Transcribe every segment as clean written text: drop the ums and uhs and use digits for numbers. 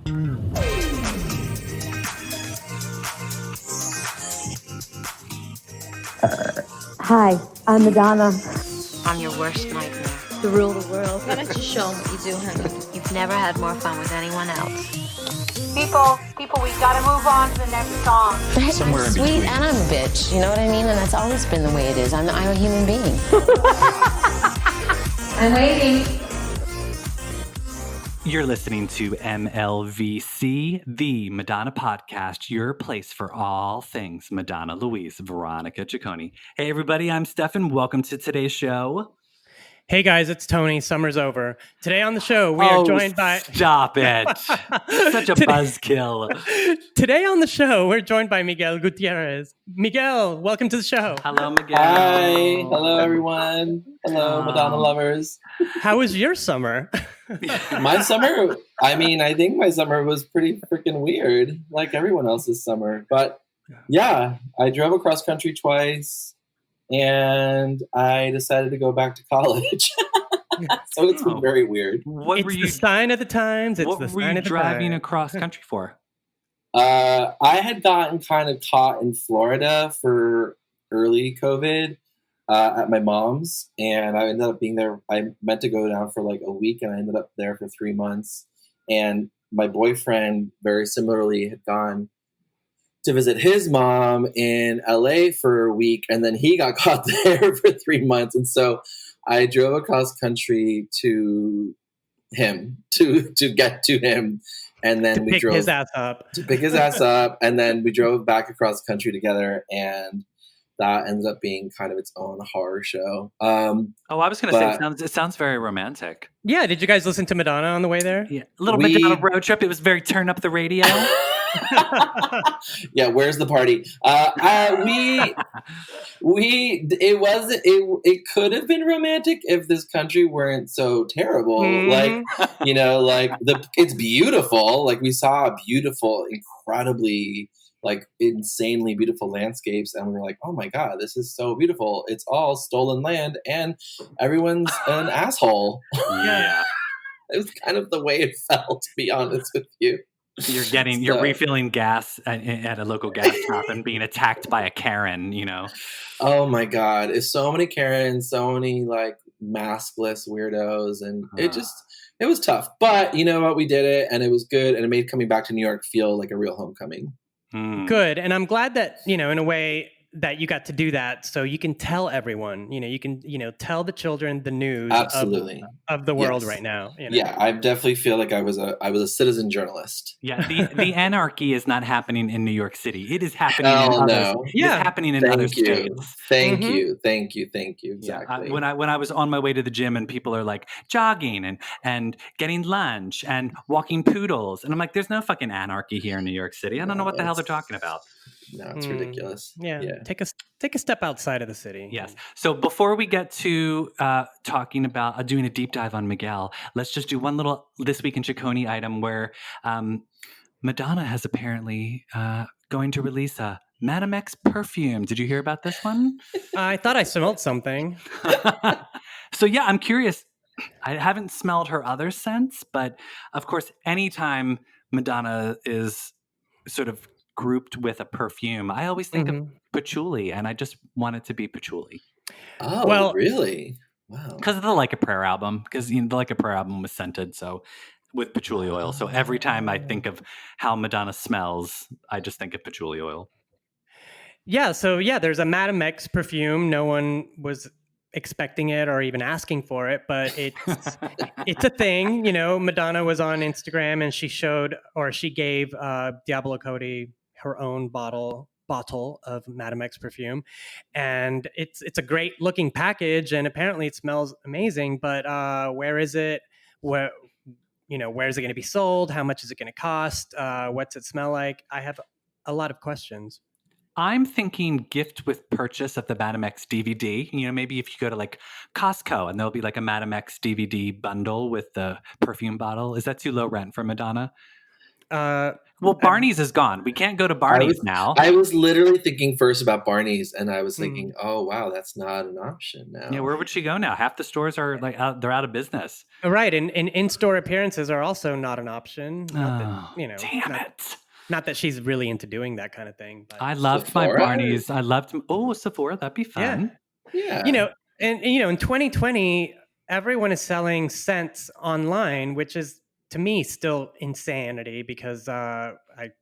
Hi, I'm Madonna. I'm your worst nightmare. To rule the world. Why don't you show them what you do, honey? You've never had more fun with anyone else. People, we gotta move on to the next song. I'm sweet and I'm a bitch, you know what I mean? And that's always been the way it is. I'm a human being. I'm waiting. You're listening to MLVC, the Madonna podcast, your place for all things Madonna Louise Veronica Ciccone. Hey, everybody, I'm Stefan. Welcome to today's show. Hey guys, it's Tony. Summer's over. Today on the show, we are joined by... Stop it. Such a buzzkill. Today on the show, we're joined by Miguel Gutierrez. Miguel, welcome to the show. Hello, Miguel. Hi. Hello, everyone. Hello, Madonna lovers. How was your summer? My summer, I think my summer was pretty freaking weird, like everyone else's summer. But yeah, I drove across country twice. And I decided to go back to college. So it's been very weird. It's the sign of the times. What were you driving across country for? I had gotten kind of caught in Florida for early COVID at my mom's. And I ended up being there. I meant to go down for like a week and I ended up there for 3 months. And my boyfriend, very similarly, had gone to visit his mom in LA for a week, and then he got caught there for 3 months. And so I drove across country to him, to get to him. And then we drove his ass up. To pick his ass up. And then we drove back across country together, and that ended up being kind of its own horror show. I was going to say, it sounds very romantic. Yeah, did you guys listen to Madonna on the way there? Yeah, a little Madonna road trip. It was very turn up the radio. Yeah, where's the party? It could have been romantic if this country weren't so terrible. It's beautiful. Like we saw beautiful, incredibly, like insanely beautiful landscapes, and we were like, oh my god, this is so beautiful. It's all stolen land and everyone's an asshole. Yeah. It was kind of the way it felt, to be honest with you. You're refilling gas at a local gas stop and being attacked by a Karen, you know. Oh my god, it's so many Karens, so many like maskless weirdos, and it was tough. But you know what, we did it, and it was good, and it made coming back to New York feel like a real homecoming. Good, and I'm glad that, in a way that you got to do that, so you can tell everyone, you can, tell the children the news absolutely of the world right now. Yeah, I definitely feel like I was a citizen journalist. Yeah, the anarchy is not happening in New York City. It is happening It's happening in other states. Thank you. Exactly. Yeah, when I was on my way to the gym and people are like jogging and getting lunch and walking poodles, and I'm like, there's no fucking anarchy here in New York City. I don't know what the hell they're talking about. No, it's ridiculous. Yeah. Take a step outside of the city. Yes. So before we get to talking about doing a deep dive on Miguel, let's just do one little This Week in Ciccone item where Madonna has apparently going to release a Madonna X perfume. Did you hear about this one? I thought I smelled something. So yeah, I'm curious. I haven't smelled her other scents, but of course, anytime Madonna is sort of grouped with a perfume, I always think of patchouli, and I just want it to be patchouli. Oh, well, really? Wow. Because of the Like a Prayer album, because the Like a Prayer album was scented, so with patchouli oil. So every time I think of how Madonna smells, I just think of patchouli oil. Yeah, so there's a Madonna X perfume. No one was expecting it or even asking for it, but it's a thing. Madonna was on Instagram and she gave Diablo Cody her own bottle of Madonna X perfume, and it's a great looking package, and apparently it smells amazing. But where is it? Where is it going to be sold? How much is it going to cost? What's it smell like? I have a lot of questions. I'm thinking gift with purchase of the Madonna X DVD. Maybe if you go to like Costco and there'll be like a Madonna X DVD bundle with the perfume bottle. Is that too low rent for Madonna? Well, Barney's is gone. We can't go to Barney's now. I was literally thinking first about Barney's, and I was thinking, oh wow, that's not an option now. Yeah, where would she go now? Half the stores are like they're out of business. Right, and in-store appearances are also not an option. Not that, you know, damn it. Not that she's really into doing that kind of thing. But I loved Sephora? my Barney's. I loved Sephora. That'd be fun. Yeah. You know, and you know, in 2020, everyone is selling scents online, which is to me still insanity because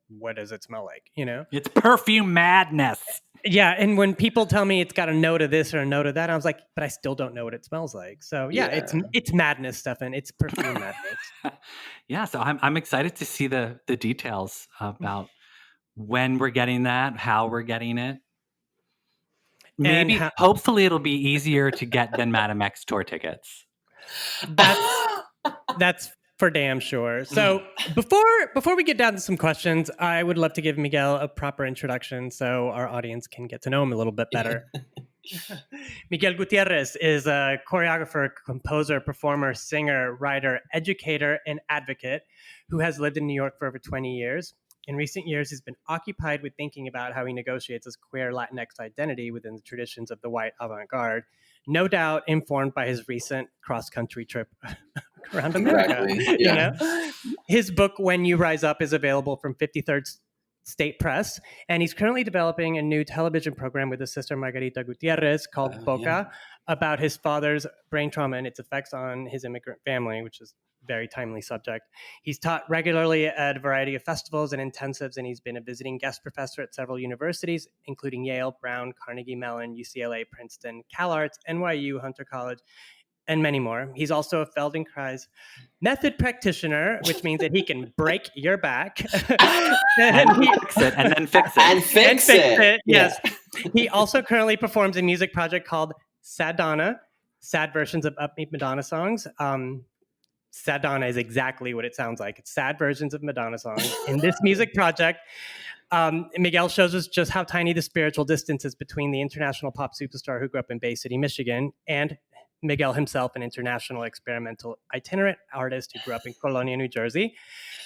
what does it smell like? You know, It's perfume madness. yeah. And when people tell me it's got a note of this or a note of that, I was like, but I still don't know what it smells like. So yeah. it's madness, Stefan. It's perfume madness. Yeah, so I'm excited to see the details about when we're getting that, how we're getting it. Maybe, hopefully, it'll be easier to get than Madame X tour tickets. That's for damn sure. So before we get down to some questions, I would love to give Miguel a proper introduction so our audience can get to know him a little bit better. Miguel Gutierrez is a choreographer, composer, performer, singer, writer, educator, and advocate who has lived in New York for over 20 years. In recent years, he's been occupied with thinking about how he negotiates his queer Latinx identity within the traditions of the white avant-garde, no doubt informed by his recent cross-country trip around America. Exactly. Yeah. You know? His book, When You Rise Up, is available from 53rd State Press, and he's currently developing a new television program with his sister Margarita Gutierrez called Boca about his father's brain trauma and its effects on his immigrant family, which is a very timely subject. He's taught regularly at a variety of festivals and intensives, and he's been a visiting guest professor at several universities, including Yale, Brown, Carnegie Mellon, UCLA, Princeton, CalArts, NYU, Hunter College, and many more. He's also a Feldenkrais method practitioner, which means that he can break your back and fix it, and then fix it. And fix it. Yes. He also currently performs a music project called Sadonna, sad versions of upbeat Madonna songs. Sadonna is exactly what it sounds like. It's sad versions of Madonna songs. In this music project, Miguel shows us just how tiny the spiritual distance is between the international pop superstar who grew up in Bay City, Michigan, and Miguel himself, an international experimental itinerant artist who grew up in Colonia, New Jersey.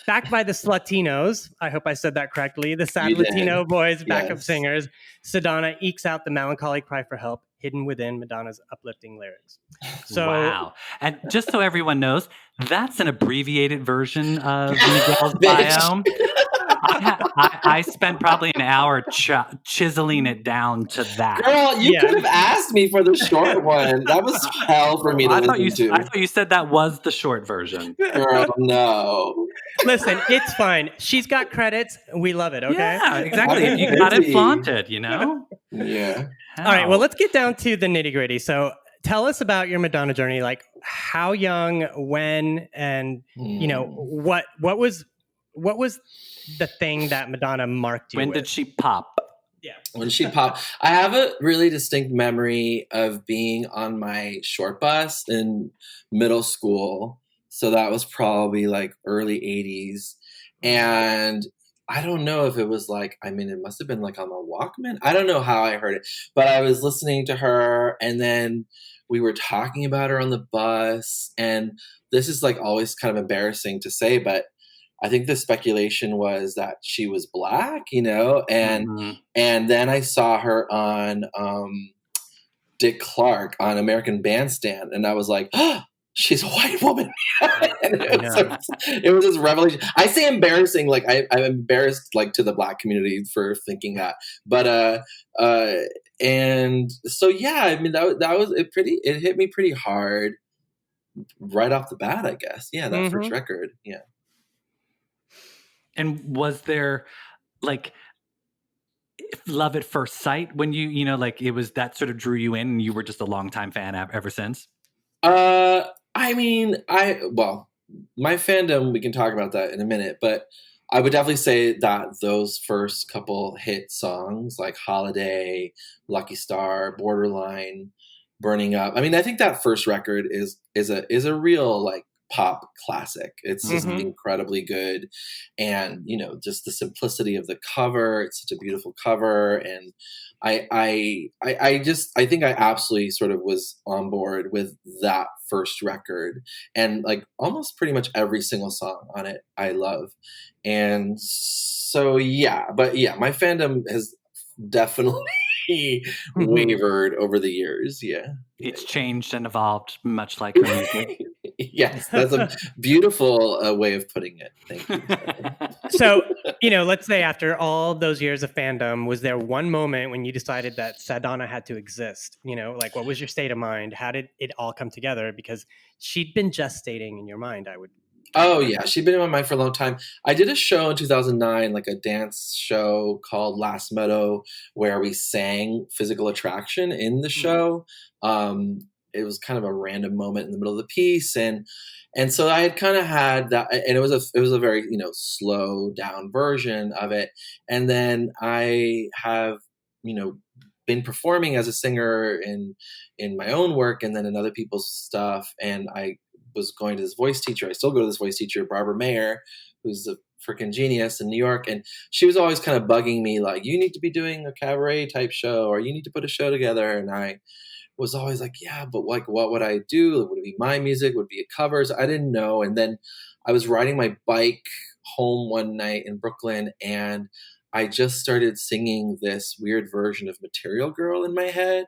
Backed by the Slatinos, I hope I said that correctly, the sad Latino boys, backup singers, Sadonna ekes out the melancholy cry for help hidden within Madonna's uplifting lyrics. So, wow. And just so everyone knows, that's an abbreviated version of Miguel's bio. I spent probably an hour chiseling it down to that. Girl, you could have asked me for the short one. That was hell for me to listen to. I thought you said that was the short version. Girl, no. Listen, it's fine. She's got credits. We love it, okay? Yeah, exactly. You got it flaunted, you know? Yeah. All right, well, let's get down to the nitty-gritty. So tell us about your Madonna journey. Like, how young, when, and, you know, what was the thing that Madonna marked you When with? did she pop? Yeah. When she popped. I have a really distinct memory of being on my short bus in middle school. So that was probably like early 80s. And I don't know if it was like, I mean, it must have been like on a Walkman. I don't know how I heard it, but I was listening to her and then we were talking about her on the bus. And this is like always kind of embarrassing to say, but I think the speculation was that she was Black, you know, and then I saw her on Dick Clark on American Bandstand, and I was like, oh, she's a white woman. And it was this revelation. I say embarrassing, like I'm embarrassed, like to the Black community for thinking that, but and so yeah, I mean that was it. It hit me pretty hard right off the bat, I guess. Yeah, that first record. Yeah. And was there like love at first sight when you know, like it was that sort of drew you in and you were just a longtime fan ever since? I mean, my fandom, we can talk about that in a minute, but I would definitely say that those first couple hit songs like Holiday, Lucky Star, Borderline, Burning Up. I mean, I think that first record is a real like pop classic. It's just incredibly good. And, you know, just the simplicity of the cover. It's such a beautiful cover. And I think I absolutely sort of was on board with that first record, and like almost pretty much every single song on it I love. And so, my fandom has definitely wavered over the years. Yeah. It's changed and evolved much like her music. Yes, that's a beautiful way of putting it. Thank you. So, you know, let's say after all those years of fandom, was there one moment when you decided that Sadonna had to exist? You know, like what was your state of mind? How did it all come together? Because she'd been gestating in your mind, I would. Oh yeah, she'd been in my mind for a long time. I did a show in 2009, like a dance show called Last Meadow, where we sang Physical Attraction in the show. It was kind of a random moment in the middle of the piece, and so I had kind of had that, and it was a very, you know, slow down version of it. And then I have, you know, been performing as a singer in my own work and then in other people's stuff, and I was going to this voice teacher. I still go to this voice teacher, Barbara Mayer, who's a freaking genius in New York. And she was always kind of bugging me, like, you need to be doing a cabaret type show, or you need to put a show together. And I was always like, yeah, but like, what would I do? Would it be my music? Would it be covers? I didn't know. And then I was riding my bike home one night in Brooklyn, and I just started singing this weird version of Material Girl in my head.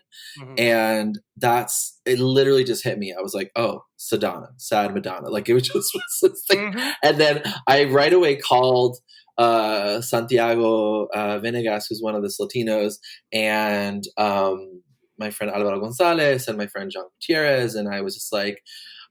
And it literally just hit me. I was like, oh, Sadonna, Sad Madonna. Like it was just this thing. And then I right away called Santiago Venegas, who's one of the Latinos, and my friend Alvaro Gonzalez and my friend John Gutierrez. And I was just like,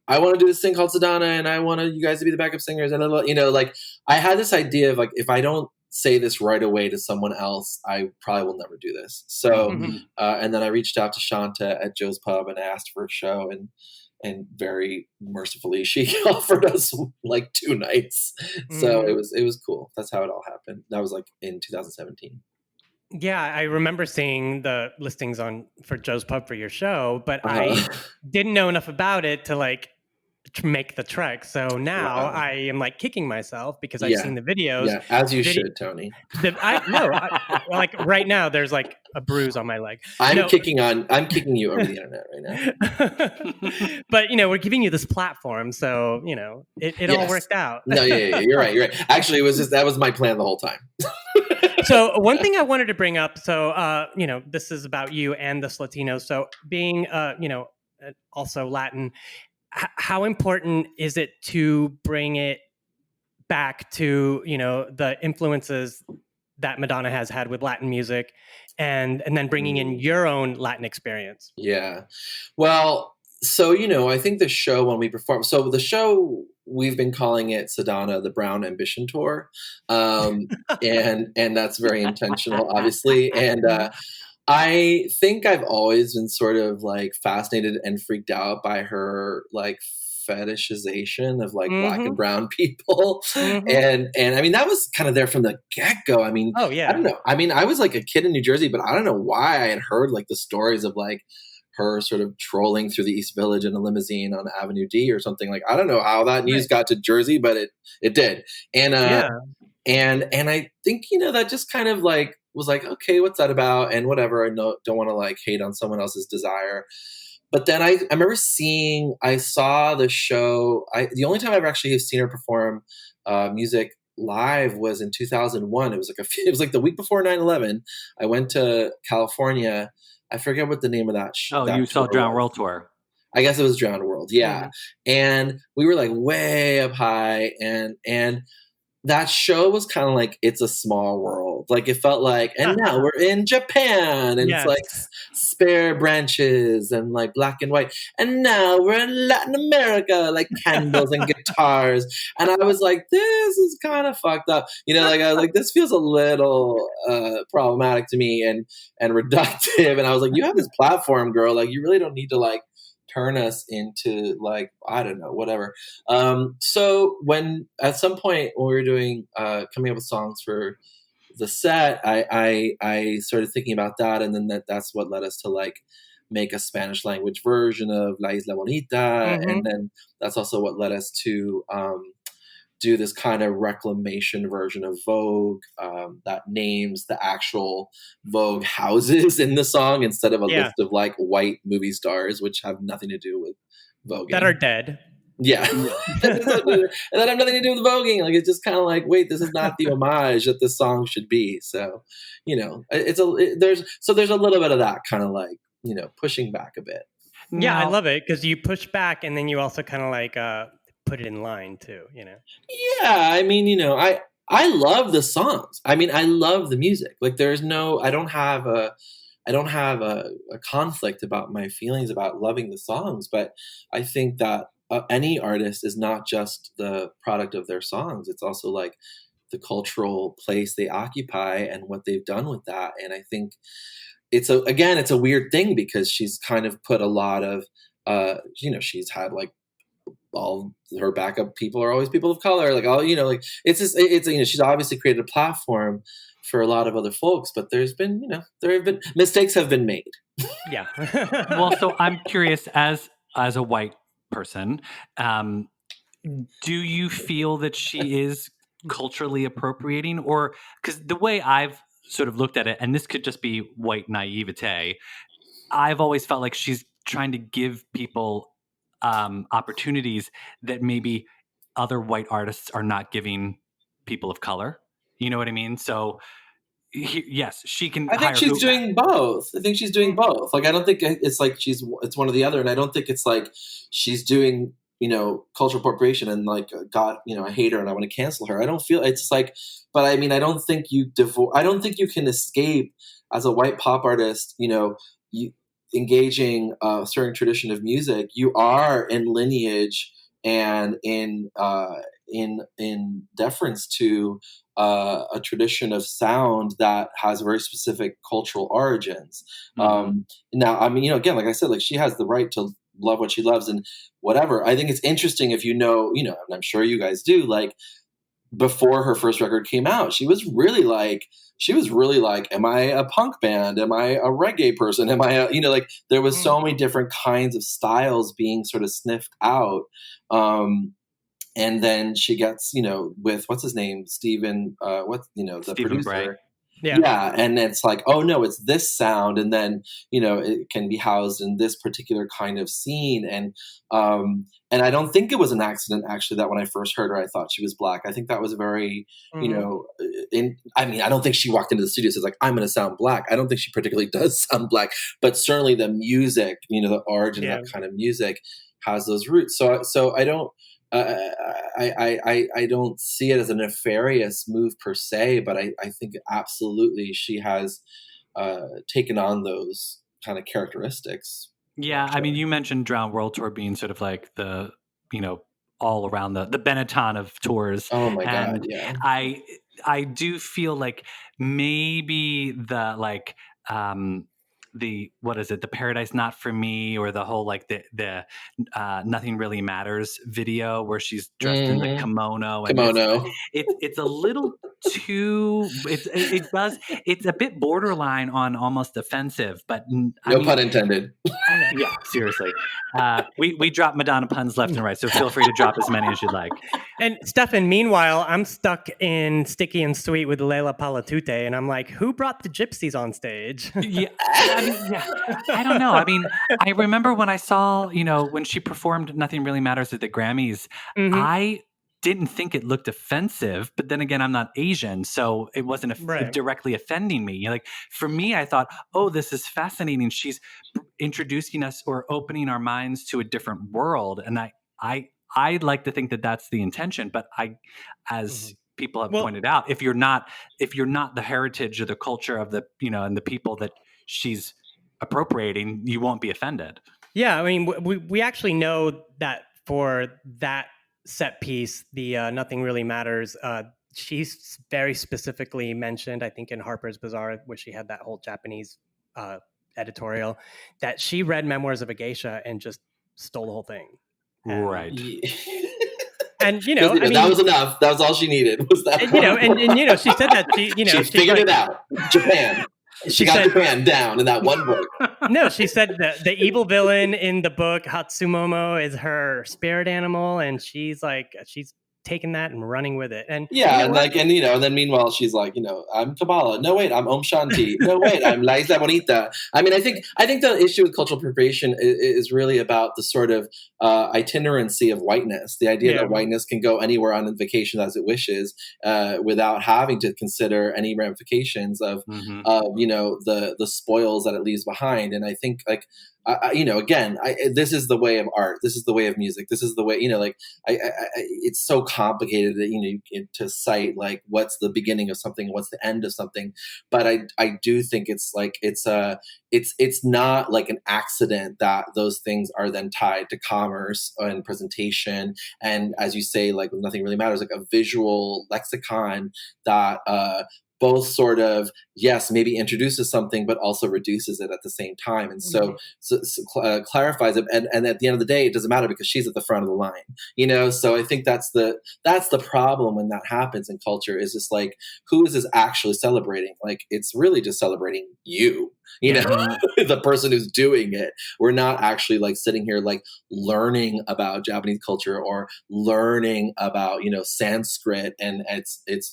I want to do this thing called Sadonna, and I want you guys to be the backup singers. And, you know, like I had this idea of like, if I don't say this right away to someone else, I probably will never do this. So, and then I reached out to Shanta at Joe's Pub and asked for a show, and very mercifully she offered us like 2 nights. So it was cool. That's how it all happened. That was like in 2017. Yeah, I remember seeing the listings for Joe's Pub for your show, but I didn't know enough about it to like make the trek. So now I am like kicking myself because I've seen the videos. Yeah, as you should, Tony. Like right now there's like a bruise on my leg. I'm kicking you over the internet right now. But you know, we're giving you this platform, so you know, it all worked out. No, yeah, you're right. Actually, that was my plan the whole time. So one thing I wanted to bring up, you know, this is about you and this Latino. So being, you know, also Latin, how important is it to bring it back to, you know, the influences that Madonna has had with Latin music, and then bringing in your own Latin experience? Yeah. Well, so, you know, I think the show when we perform, so the show, we've been calling it Sadonna, the Brown Ambition Tour. And that's very intentional, obviously. And I think I've always been sort of like fascinated and freaked out by her like fetishization of like Black and brown people. And I mean, that was kind of there from the get-go. I mean, I don't know. I mean, I was like a kid in New Jersey, but I don't know why I had heard like the stories of like her sort of trolling through the East Village in a limousine on Avenue D or something. Like, I don't know how that news got to Jersey, but it did. And I think, you know, that just kind of like was like, okay, what's that about? And whatever. I don't want to like hate on someone else's desire. But then I remember I saw the show. The only time I've actually seen her perform music live was in 2001. It was like the week before 9/11. I went to California. I forget what the name of that show. Oh, you saw Drowned World Tour. I guess it was Drowned World. Yeah. And we were like way up high, and that show was kind of like It's a Small World. Like it felt like, and now we're in Japan, and it's like spare branches and like black and white. And now we're in Latin America, like candles and guitars. And I was like, this is kind of fucked up. You know, like I was like, this feels a little problematic to me and reductive. And I was like, you have this platform, girl. Like you really don't need to like turn us into like, I don't know, whatever. So when at some point when we were doing coming up with songs for the set, I started thinking about that, and then that's what led us to like make a Spanish language version of La Isla Bonita. And then that's also what led us to do this kind of reclamation version of Vogue that names the actual Vogue houses in the song instead of a list of like white movie stars, which have nothing to do with Vogue. That are dead. Yeah. And that have nothing to do with voguing. Like, it's just kind of like, wait, this is not the homage that the song should be. So, you know, there's a little bit of that kind of like, you know, pushing back a bit. Yeah, I love it because you push back and then you also kind of like put it in line too, you know? Yeah. I mean, you know, I love the songs. I mean, I love the music. Like, I don't have a conflict about my feelings about loving the songs, but I think that any artist is not just the product of their songs. It's also like the cultural place they occupy and what they've done with that. And I think it's a weird thing because she's kind of put a lot of, you know, she's had like all her backup people are always people of color, like all, you know, like it's you know, she's obviously created a platform for a lot of other folks, but there have been mistakes have been made. Yeah. Well, so I'm curious, as a white person, do you feel that she is culturally appropriating? Or because the way I've sort of looked at it, and this could just be white naivete, I've always felt like she's trying to give people opportunities that maybe other white artists are not giving people of color. You know what I mean? So yes, she can. I think she's doing both. I think she's doing both. Like, I don't think it's like it's one or the other. And I don't think it's like she's doing, you know, cultural appropriation and like, God, you know, I hate her and I want to cancel her. I don't feel it's like, but I mean, I don't think you can escape as a white pop artist, you know, you engaging a certain tradition of music. You are in lineage and in deference to a tradition of sound that has very specific cultural origins. Now, I mean, you know, again, like I said, like she has the right to love what she loves and whatever. I think it's interesting if you know, and I'm sure you guys do, like before her first record came out, she was really like, am I a punk band? Am I a reggae person? Am I you know, like there was so many different kinds of styles being sort of sniffed out. And then she gets, you know, with what's his name, Stephen, the Stephen producer. Bright. Yeah. And it's like, oh no, it's this sound. And then, you know, it can be housed in this particular kind of scene. And I don't think it was an accident actually that when I first heard her, I thought she was Black. I think that was very, you know, I don't think she walked into the studio and says like, I'm going to sound Black. I don't think she particularly does sound Black, but certainly the music, you know, the origin of that kind of music has those roots. So I don't, I don't see it as a nefarious move per se, but I think absolutely she has taken on those kind of characteristics. Yeah, sure. I mean, you mentioned Drowned World Tour being sort of like the, you know, all around the Benetton of tours. Oh my God, yeah. I do feel like maybe the like the Paradise Not For Me, or the whole like the Nothing Really Matters video where she's dressed in the kimono. It's a little too. It's a bit borderline on almost offensive, but no pun intended. Yeah, seriously. We drop Madonna puns left and right, so feel free to drop as many as you'd like. And Stefan, meanwhile, I'm stuck in Sticky and Sweet with Leila Palatute, and I'm like, who brought the gypsies on stage? Yeah, I don't know. I mean, I remember when I saw, you know, when she performed Nothing Really Matters at the Grammys, I didn't think it looked offensive, but then again, I'm not Asian, so it wasn't directly offending me. You know, like for me, I thought, oh, this is fascinating. She's introducing us or opening our minds to a different world, and I like to think that that's the intention. But as people have pointed out, if you're not the heritage or the culture of the, you know, and the people that she's appropriating, you won't be offended. Yeah, I mean, we actually know that for that set piece, the Nothing Really Matters, she's very specifically mentioned, I think in Harper's Bazaar, where she had that whole Japanese editorial, that she read Memoirs of a Geisha and just stole the whole thing. Right. And you know, I mean, that was enough. That was all she needed. Was that? And, you know, and you know, she said that she figured it out. Japan. She got Japan down in that one book. No, she said that the evil villain in the book Hatsumomo is her spirit animal, and she's taking that and running with it. And yeah, and and then meanwhile she's like, I'm Kabbalah. No wait, I'm Om Shanti. No wait, I'm La Isla Bonita. I mean, I think the issue with cultural appropriation is really about the sort of itinerancy of whiteness. The idea that whiteness can go anywhere on vacation as it wishes, without having to consider any ramifications of the spoils that it leaves behind. And I think this is the way of art. This is the way of music. This is the way, it's so complicated that, to cite like what's the beginning of something and what's the end of something. But I do think it's not like an accident that those things are then tied to commerce and presentation. And as you say, like nothing really matters, like a visual lexicon that, both sort of, yes, maybe introduces something, but also reduces it at the same time. And so clarifies it. And at the end of the day, it doesn't matter because she's at the front of the line, So I think that's the problem when that happens in culture, is just like, who is this actually celebrating? Like, it's really just celebrating you. The person who's doing it. We're not actually like sitting here like learning about Japanese culture or learning about Sanskrit and its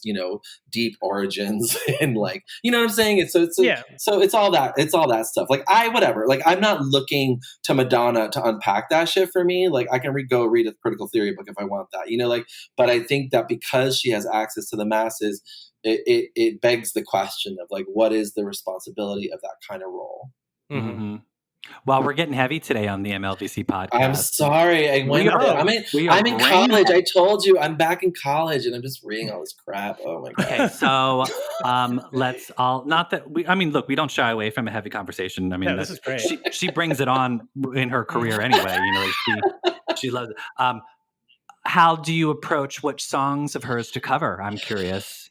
deep origins and like what I'm saying. So it's all that stuff. Like I'm not looking to Madonna to unpack that shit for me. Like I can go read a critical theory book if I want that. But I think that because she has access to the masses, it begs the question of like, what is the responsibility of that kind of role? Mm-hmm. Well, we're getting heavy today on the MLVC podcast. I'm sorry. I'm in college. I told you I'm back in college and I'm just reading all this crap. Oh my God. Okay, so let's all, not that look, we don't shy away from a heavy conversation. I mean, this is great. She brings it on in her career anyway. She loves it. How do you approach which songs of hers to cover? I'm curious.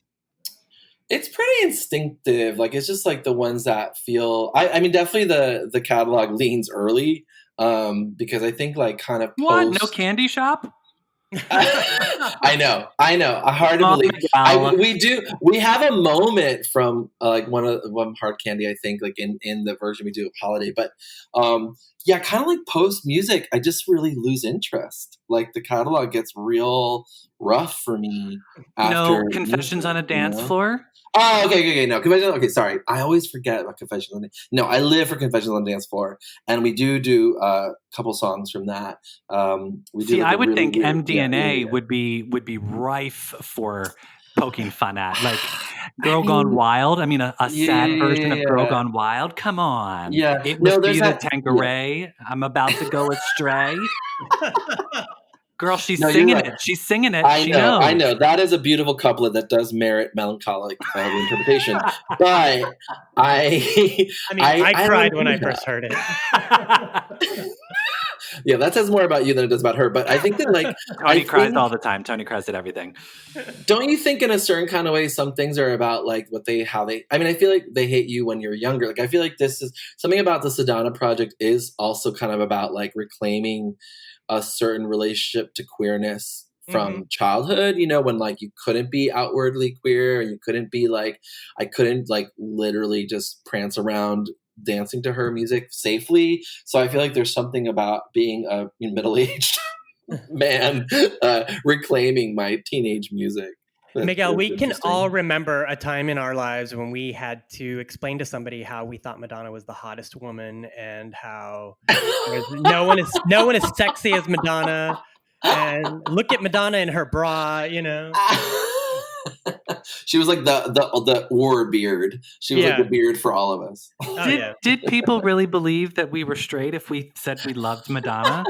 It's pretty instinctive. Like, it's just like the ones that feel, I mean, definitely the catalog leans early, because I think like kind of What? No Candy Shop? I know. Hard to believe. We have a moment from like one Hard Candy, I think, like in the version we do of Holiday. But kind of like post music, I just really lose interest. Like the catalog gets real rough for me. After Confessions on a Dance Floor? Oh, okay. No, Confessions. Okay, sorry. I always forget about Confessions on the Dance. No, I live for Confessions on the Dance Floor, and we do a couple songs from that. I would think MDNA would be rife for poking fun at, like Girl Gone Wild. I mean, a sad version of Girl Gone Wild. Come on. Yeah. It must be the Tanqueray. I'm about to go astray. Girl, she's singing it. She's singing it. I know. That is a beautiful couplet that does merit melancholic interpretation. But I cried when I first heard it. Yeah, that says more about you than it does about her. But I think that like Tony cries all the time. Tony cries at everything. Don't you think in a certain kind of way some things are about like I mean, I feel like they hate you when you're younger. Like I feel like this is something about the Sadonna project is also kind of about like reclaiming a certain relationship to queerness from childhood, when like you couldn't be outwardly queer, you couldn't be like, I couldn't like literally just prance around dancing to her music safely. So I feel like there's something about being a middle-aged man reclaiming my teenage music. Miguel, we can all remember a time in our lives when we had to explain to somebody how we thought Madonna was the hottest woman and how no one is sexy as Madonna. And look at Madonna in her bra, She was like the war beard. She was like the beard for all of us. Did people really believe that we were straight if we said we loved Madonna?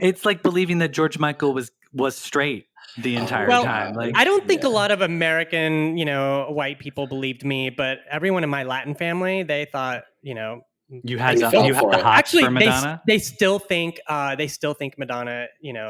It's like believing that George Michael was straight the entire time. Like, I don't think a lot of American, white people believed me, but everyone in my Latin family, they thought, you had the hots for Madonna. They still think Madonna,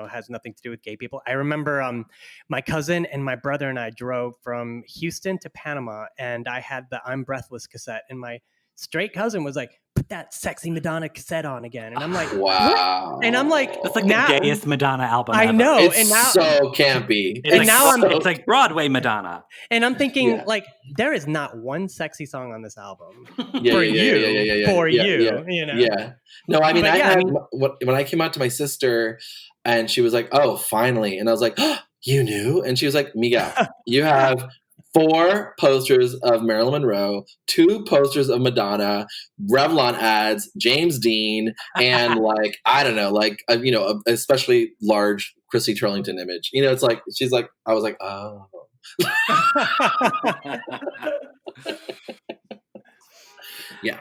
has nothing to do with gay people. I remember my cousin and my brother and I drove from Houston to Panama, and I had the "I'm Breathless" cassette, and my straight cousin was like, put that sexy Madonna cassette on again. And I'm like, wow. What? And I'm like, That's like the gayest Madonna album I ever. know. It's and now, so campy. It's and now it's like Broadway Madonna. And I'm thinking, Yeah. like, there is not one sexy song on this album Yeah, for yeah, you, yeah, for yeah, you, yeah. you know? Yeah. No, I mean, But yeah, when I came out to my sister and she was like, oh, finally. And I was like, oh, you knew? And she was like, Miguel, you have 4 posters of Marilyn Monroe, 2 posters of Madonna, Revlon ads, James Dean, and like, I don't know, like, you know, especially large Chrissy Turlington image. You know, it's like, she's like, I was like, oh. Yeah.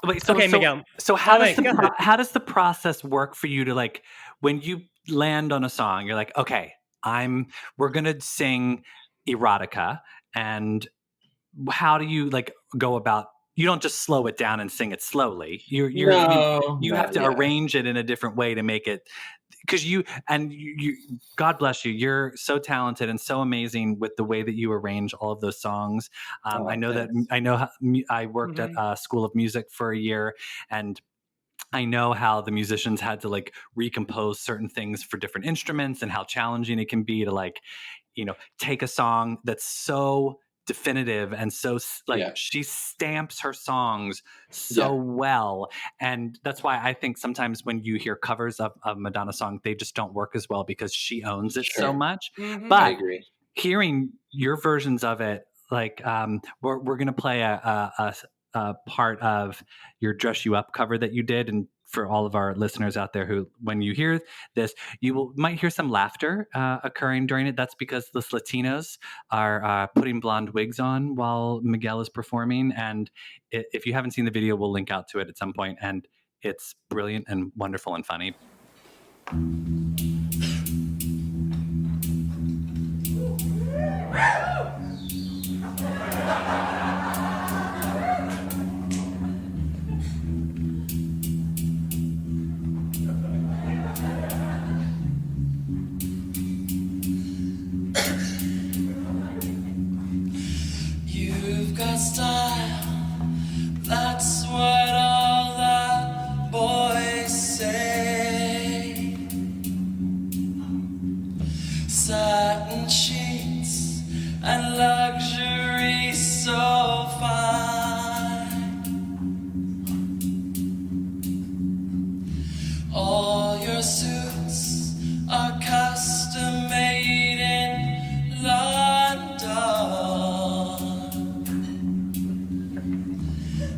Wait, so, Okay, Miguel. So how Go ahead. how does the process work for you to, like, when you land on a song, you're like, okay, we're gonna sing erotica, and how do you like go about? You don't just slow it down and sing it slowly. You have to arrange it in a different way to make it, because you God bless you, you're so talented and so amazing with the way that you arrange all of those songs. I know I worked at a School of Music for a year, and I know how the musicians had to like recompose certain things for different instruments and how challenging it can be to, like, you know, take a song that's so definitive and so like she stamps her songs so well, and that's why I think sometimes when you hear covers of Madonna song, they just don't work as well because she owns it so much. But I agree. Hearing your versions of it, like we're gonna play a part of your Dress You Up cover that you did, and for all of our listeners out there who, when you hear this, might hear some laughter occurring during it. That's because the Latinos are putting blonde wigs on while Miguel is performing. And if you haven't seen the video, we'll link out to it at some point. And it's brilliant and wonderful and funny. You've got style, that's what all the boys say. Satin sheets and luxury so fine. All your suits are custom made in London.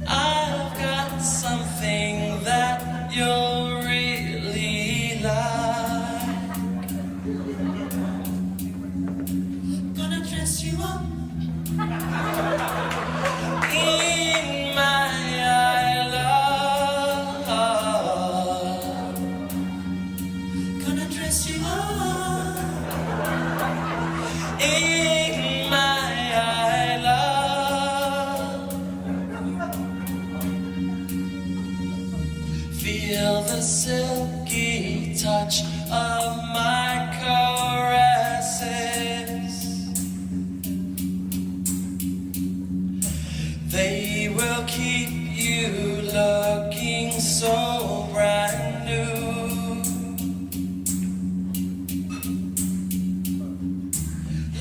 I've got something that you'll really like. Gonna dress you up in my love. Gonna dress you up in my love. Feel the silky touch of my caresses. They will keep you looking so brand new.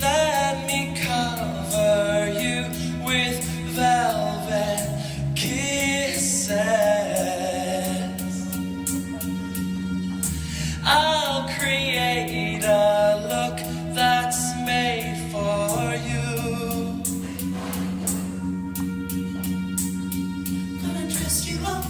Let me cover you with velvet kisses. I'll create a look that's made for you. Gonna dress you up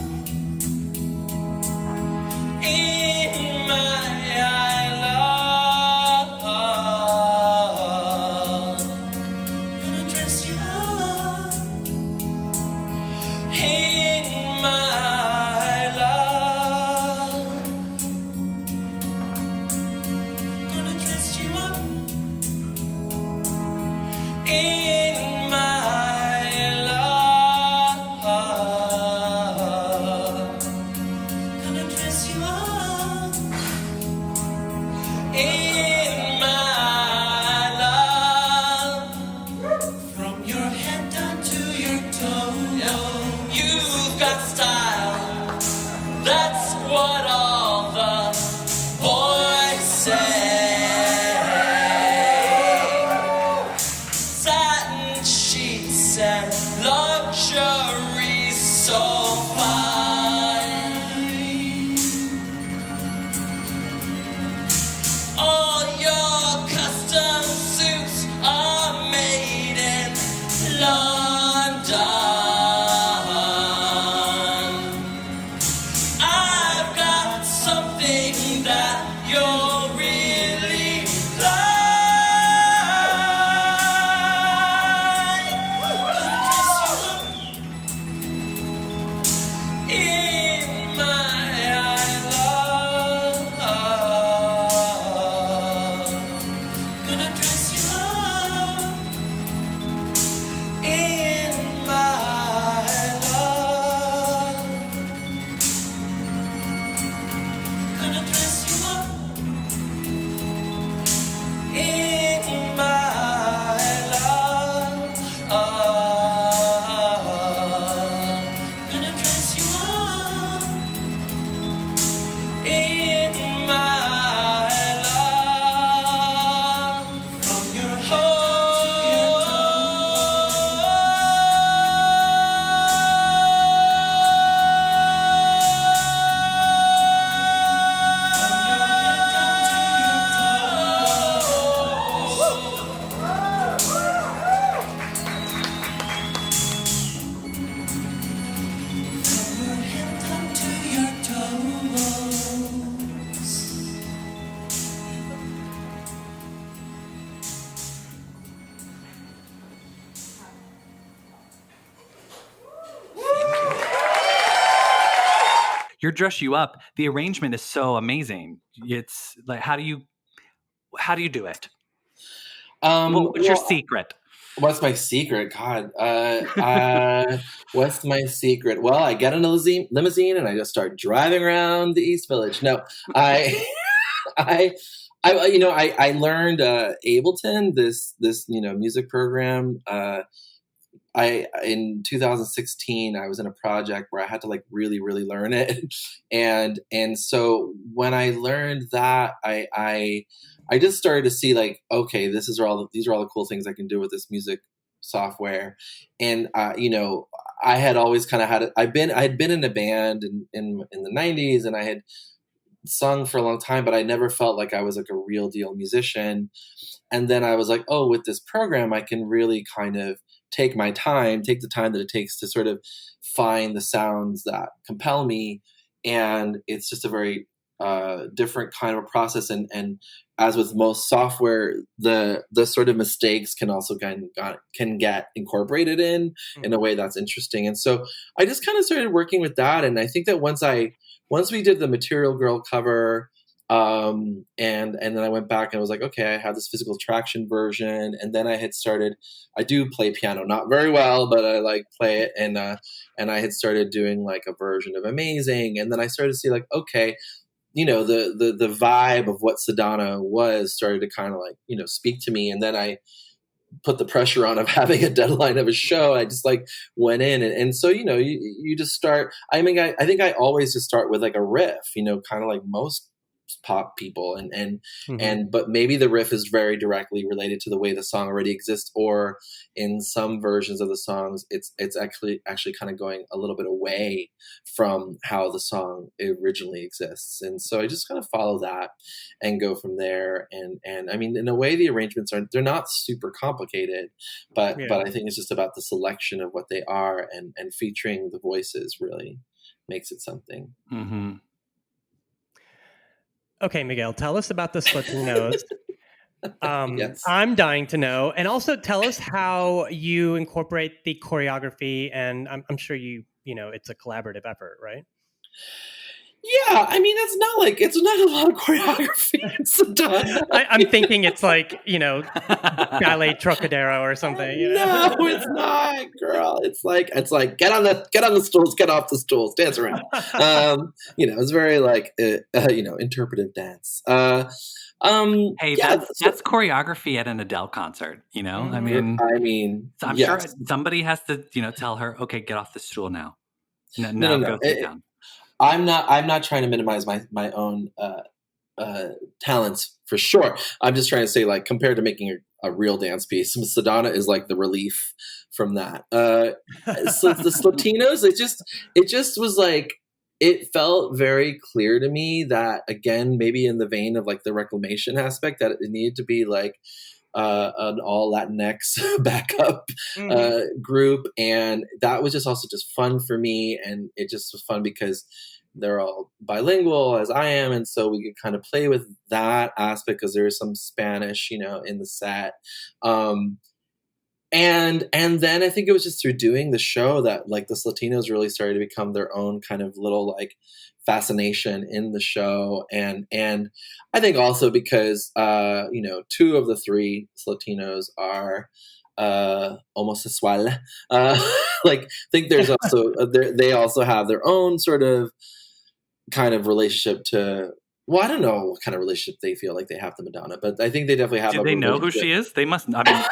your Dress You Up, the arrangement is so amazing. It's like, how do you do it? What's your secret? What's my secret? God, what's my secret? Well, I get in a limousine and I just start driving around the East Village. No, I learned Ableton, this music program. In 2016, I was in a project where I had to like really, really learn it, and so when I learned that, I just started to see like, okay, these are all the cool things I can do with this music software, and I had always kind of had it. I had been in a band in the 90s, and I had sung for a long time, but I never felt like I was like a real deal musician. And then I was like, oh, with this program, I can really kind of take the time that it takes to sort of find the sounds that compel me. And it's just a very different kind of a process. And as with most software, the sort of mistakes can also can get incorporated in a way that's interesting. And so I just kind of started working with that. And I think that once we did the Material Girl cover, and then I went back and I was like, okay, I have this Physical Attraction version. And then I do play piano, not very well, but I like play it. And I had started doing like a version of Amazing. And then I started to see like, okay, the vibe of what Sadonna was started to kind of like, speak to me. And then I put the pressure on of having a deadline of a show. I just like went in. And so, you just start, I mean, I think I always just start with like a riff, kind of like most pop people but maybe the riff is very directly related to the way the song already exists, or in some versions of the songs it's actually kind of going a little bit away from how the song originally exists. And so I just kind of follow that and go from there. And I mean, in a way the arrangements they're not super complicated, but I think it's just about the selection of what they are, and featuring the voices really makes it something. Mm-hmm. Okay, Miguel, tell us about the Slatinos. Yes. I'm dying to know. And also tell us how you incorporate the choreography. And I'm sure it's a collaborative effort, right? Yeah, I mean, it's not a lot of choreography. It's done. I'm thinking it's like, ballet Trocadero or something. No, it's not, girl. It's like get on the stools, get off the stools, dance around. It's very like interpretive dance. Hey, that's choreography at an Adele concert. I mean, so I'm sure somebody has to tell her, okay, get off the stool now. No. Go sit down. I'm not trying to minimize my own talents for sure. I'm just trying to say, like, compared to making a real dance piece, Sadonna is like the relief from that. So the Slatinos, it just was like, it felt very clear to me that, again, maybe in the vein of like the reclamation aspect, that it needed to be like an all Latinx backup group. And that was just also just fun for me. And it just was fun because they're all bilingual as I am. And so we could kind of play with that aspect because there is some Spanish, in the set. And then I think it was just through doing the show that like the Slatinos really started to become their own kind of little like fascination in the show. And I think also because, two of the three Slatinos are homosexual. Like, I think there's also, they also have their own sort of kind of relationship to, well, I don't know what kind of relationship they feel like they have to Madonna, but I think they definitely have. Do they know who she is? They must. I mean,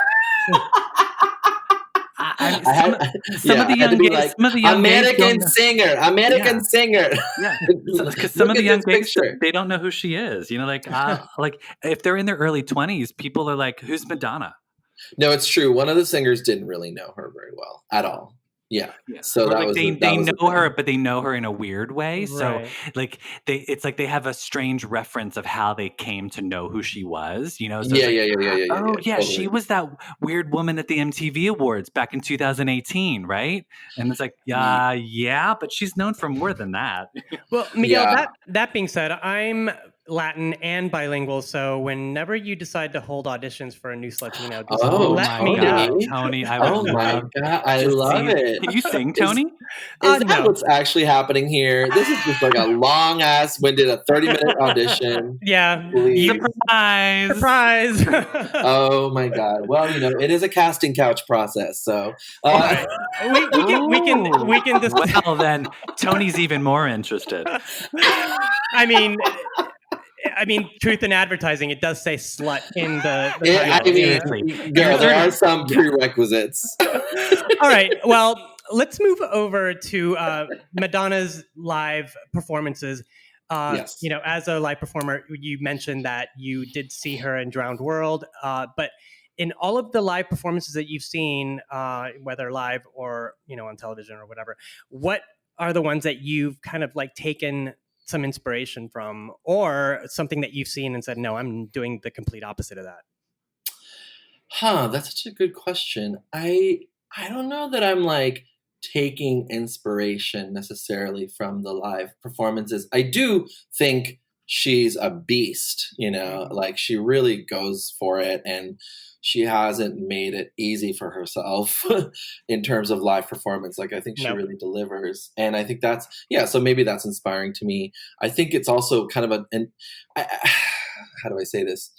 some of the young American singer. Yeah, because some of the young gays, they don't know who she is. Like if they're in their early 20s, people are like, "Who's Madonna?" No, it's true. One of the singers didn't really know her very well at all. Yeah. So that was they know her, but they know her in a weird way. Right. So like it's like they have a strange reference of how they came to know who she was. So yeah. Oh yeah, totally. She was that weird woman at the MTV Awards back in 2018, right? And it's like, yeah, but she's known for more than that. Well, Miguel, that being said, I'm Latin and bilingual. So whenever you decide to hold auditions for a new Latino, just Oh, let me Tony. know. Tony, I would Oh my love God, I to love see. it. Can you sing, Tony? Is that No. what's actually happening here? This is just like a long ass winded, a 30-minute audition. Yeah. Please. Surprise! Oh my God. Well, it is a casting couch process. So Right. we can discuss. Well, then Tony's even more interested. I mean, truth in advertising, it does say slut in the I title. mean, girl, there are some prerequisites. All right. Well, let's move over to Madonna's live performances. Yes. As a live performer, you mentioned that you did see her in Drowned World, but in all of the live performances that you've seen, whether live or on television or whatever, what are the ones that you've kind of like taken some inspiration from, or something that you've seen and said, no, I'm doing the complete opposite of that? That's such a good question. I don't know that I'm like taking inspiration necessarily from the live performances. I do think she's a beast, like she really goes for it, and she hasn't made it easy for herself in terms of live performance. Like I think she really delivers, and I think that's so maybe that's inspiring to me. I think it's also kind of how do I say this?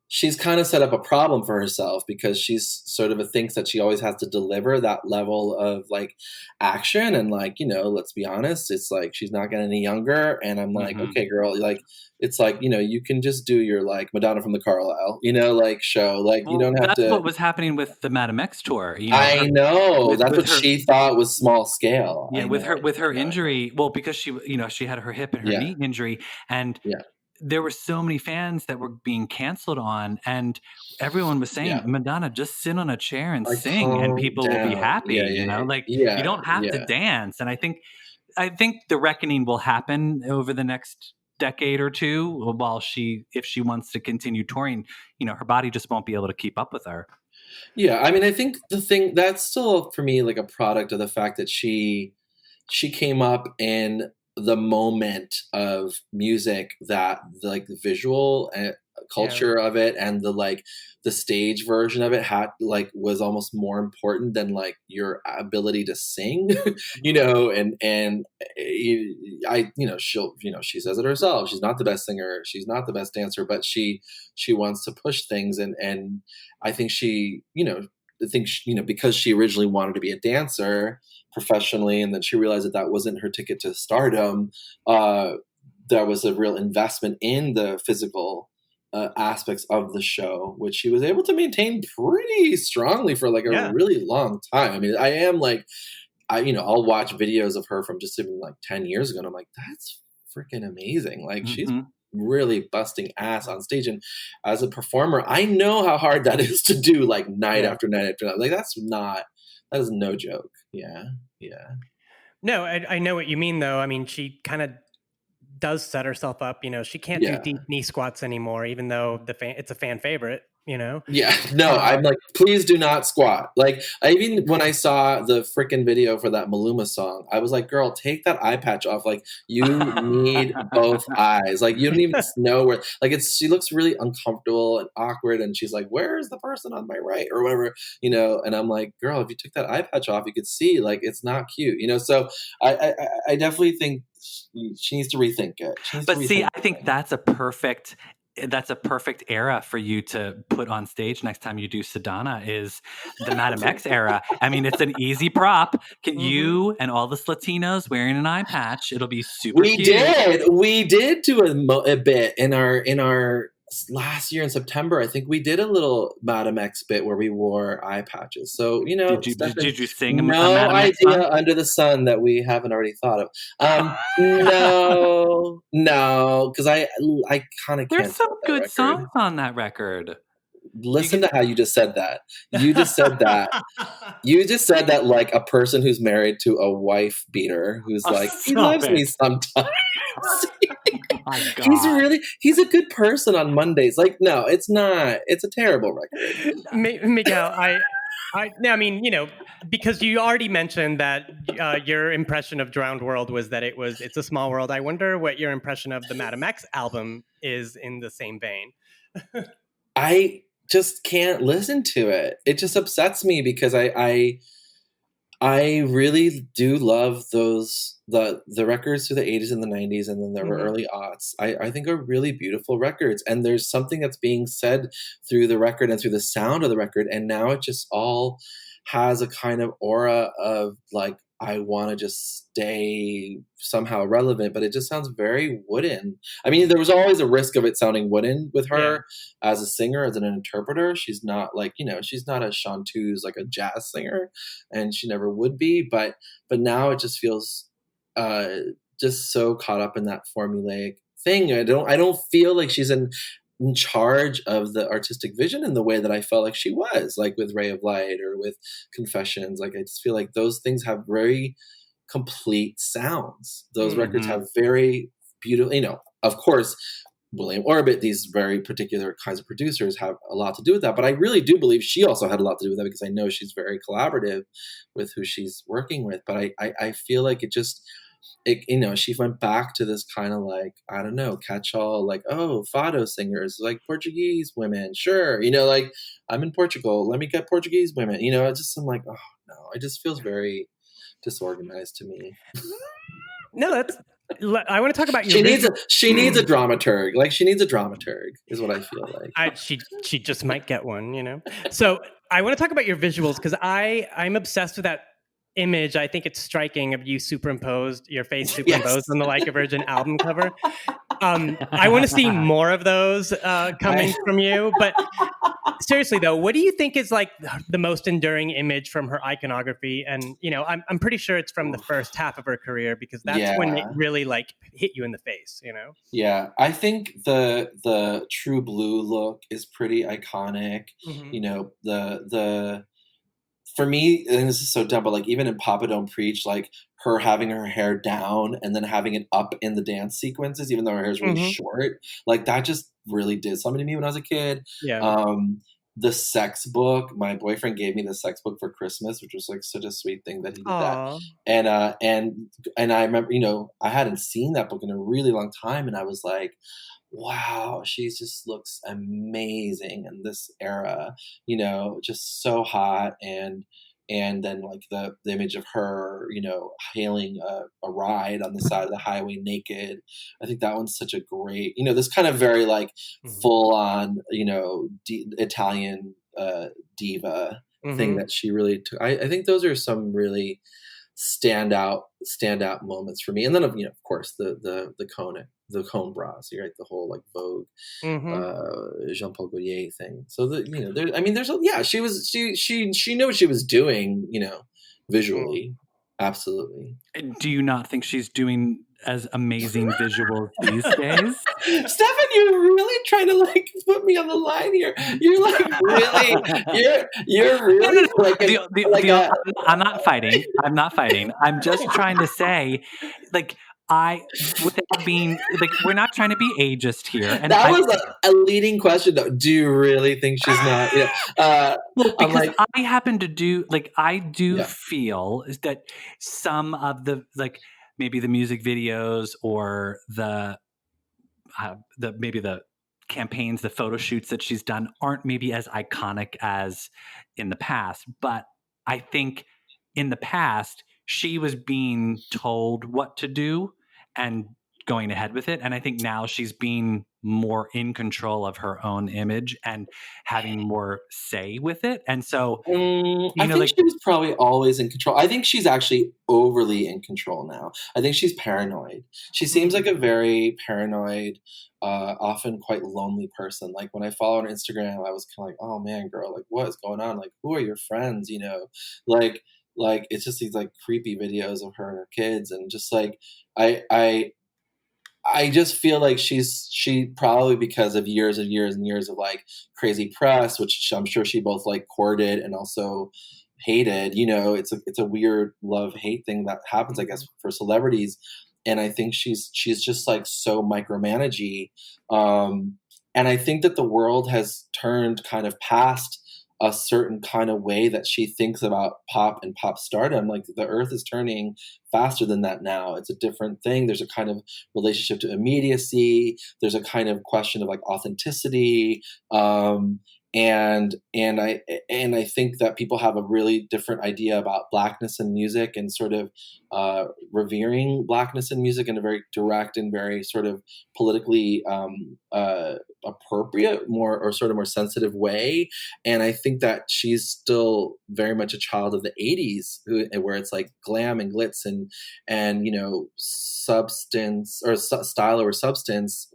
She's kind of set up a problem for herself because she's sort of thinks that she always has to deliver that level of like action. And like, let's be honest, it's like, she's not getting any younger. And I'm like, okay, girl, like, it's like, you can just do your like Madonna from the Carlisle, like show, like you don't have that's to. What was happening with the Madonna X tour. I know that's what she thought was small scale. Yeah. With her injury. Well, because she had her hip and her knee injury, and there were so many fans that were being canceled on, and everyone was saying, Madonna, just sit on a chair and sing and people will be happy. You don't have to dance. And I think the reckoning will happen over the next decade or two while if she wants to continue touring, her body just won't be able to keep up with her. Yeah. I mean, I think the thing that's still for me, like a product of the fact that she came up in the moment of music that like the visual culture of it and the stage version of it was almost more important than like your ability to sing, and she says it herself. She's not the best singer. She's not the best dancer, but she wants to push things. And I think because she originally wanted to be a dancer professionally, and then she realized that wasn't her ticket to stardom, there was a real investment in the physical aspects of the show, which she was able to maintain pretty strongly for like a really long time. I mean, I am like, I'll watch videos of her from just even like 10 years ago, and I'm like, that's freaking amazing. Like she's really busting ass on stage, and as a performer, I know how hard that is to do, like night after night after night. Like that is no joke. Yeah. No, I know what you mean, though. I mean, she kind of does set herself up. She can't do deep knee squats anymore, even though it's a fan favorite. Yeah, no, I'm like, please do not squat. Like, even when I saw the freaking video for that Maluma song, I was like, girl, take that eye patch off. Like, you need both eyes. Like, you don't even know where, like, she looks really uncomfortable and awkward. And she's like, where's the person on my right or whatever, and I'm like, girl, if you took that eye patch off, you could see, like, it's not cute, so I definitely think she needs to rethink it. I think that's a perfect era for you to put on stage next time you do Sadonna is the Madonna X era. I mean, it's an easy prop. Can you and all the Latinos wearing an eye patch? It'll be super cute. We did do a bit in our last year in September. I think we did a little Madonna X bit where we wore eye patches. So, did you sing? No idea under the sun that we haven't already thought of. No, because I kind of can't. There's some good songs on that record. Listen to how you just said that. You just said that. You just said that like a person who's married to a wife beater who's like, he loves me sometimes. My God. He's a good person on Mondays. Like, no, it's not. It's a terrible record. Miguel, I mean, because you already mentioned that your impression of Drowned World was that it's a small world. I wonder what your impression of the Madame X album is in the same vein. I just can't listen to it. It just upsets me because I really do love the records through the 80s and the 90s, and then there were early aughts. I think are really beautiful records, and there's something that's being said through the record and through the sound of the record, and now it just all has a kind of aura of like, I want to just stay somehow relevant, but it just sounds very wooden. I mean, there was always a risk of it sounding wooden with her as a singer, as an interpreter. She's not like, she's not a chanteuse, like a jazz singer, and she never would be. But now it just feels just so caught up in that formulaic thing. I don't feel like she's in charge of the artistic vision in the way that I felt like she was, like with Ray of Light or with Confessions. Like, I just feel like those things have very complete sounds. Those records have very beautiful, of course, William Orbit, these very particular kinds of producers have a lot to do with that. But I really do believe she also had a lot to do with that, because I know she's very collaborative with who she's working with. But I feel like she went back to this kind of like, I don't know, catch-all, like, oh, fado singers, like Portuguese women, sure, like, I'm in Portugal, let me get Portuguese women, I'm like, oh no, it just feels very disorganized to me. No, I want to talk about your. She needs a dramaturg. Like, she needs a dramaturg is what I feel like. She just might get one, So I want to talk about your visuals, because I'm obsessed with that image. I think it's striking of you your face superimposed on the Like a Virgin album cover. I want to see more of those coming from you. But seriously though, what do you think is like the most enduring image from her iconography? And I'm pretty sure it's from the first half of her career, because that's when it really like hit you in the face. Yeah, I think the True Blue look is pretty iconic. The for me, and this is so dumb, but like even in Papa Don't Preach, like her having her hair down and then having it up in the dance sequences, even though her hair is really short, like that just really did something to me when I was a kid. Yeah. The sex book, my boyfriend gave me the sex book for Christmas, which was like such a sweet thing that he did that. And I remember, I hadn't seen that book in a really long time, and I was like, wow, she just looks amazing in this era, just so hot. And then like the image of her, hailing a ride on the side of the highway naked. I think that one's such a great, this kind of very like full on, Italian diva thing that she really took. I think those are some really standout moments for me. And then of course the cone bras, right? The whole like Vogue, Jean-Paul Gaultier thing. So she knew what she was doing, visually. Absolutely. Do you not think she's doing as amazing visuals these days? Stefan, you're really trying to like put me on the line here. You're like really, you're really no. I'm not fighting. I'm just trying to say, like, without being like, we're not trying to be ageist here. And that was a leading question, though. Do you really think she's not? Well, because I happen to do I feel is that some of the maybe the music videos or the maybe the campaigns, the photo shoots that she's done aren't maybe as iconic as in the past. But I think in the past, she was being told what to do and going ahead with it. And I think now she's being more in control of her own image and having more say with it. And so I think she was probably always in control. I think she's actually overly in control now. I think she's paranoid. She seems like a very paranoid, often quite lonely person. Like when I follow her on Instagram, I was kind of like, oh man, girl, like what is going on? Like, who are your friends? Like it's just these like creepy videos of her and her kids, and just like I just feel like she probably, because of years and years and years of like crazy press, which I'm sure she both like courted and also hated. It's a weird love-hate thing that happens, I guess, for celebrities. And I think she's just like so micromanagey. And I think that the world has turned kind of past a certain kind of way that she thinks about pop and pop stardom. Like the earth is turning faster than that now. It's a different thing. There's a kind of relationship to immediacy. There's a kind of question of like authenticity. And I think that people have a really different idea about Blackness in music and sort of revering Blackness in music in a very direct and very sort of politically appropriate, more sensitive way. And I think that she's still very much a child of the 80s, where it's like glam and glitz and substance or style over substance.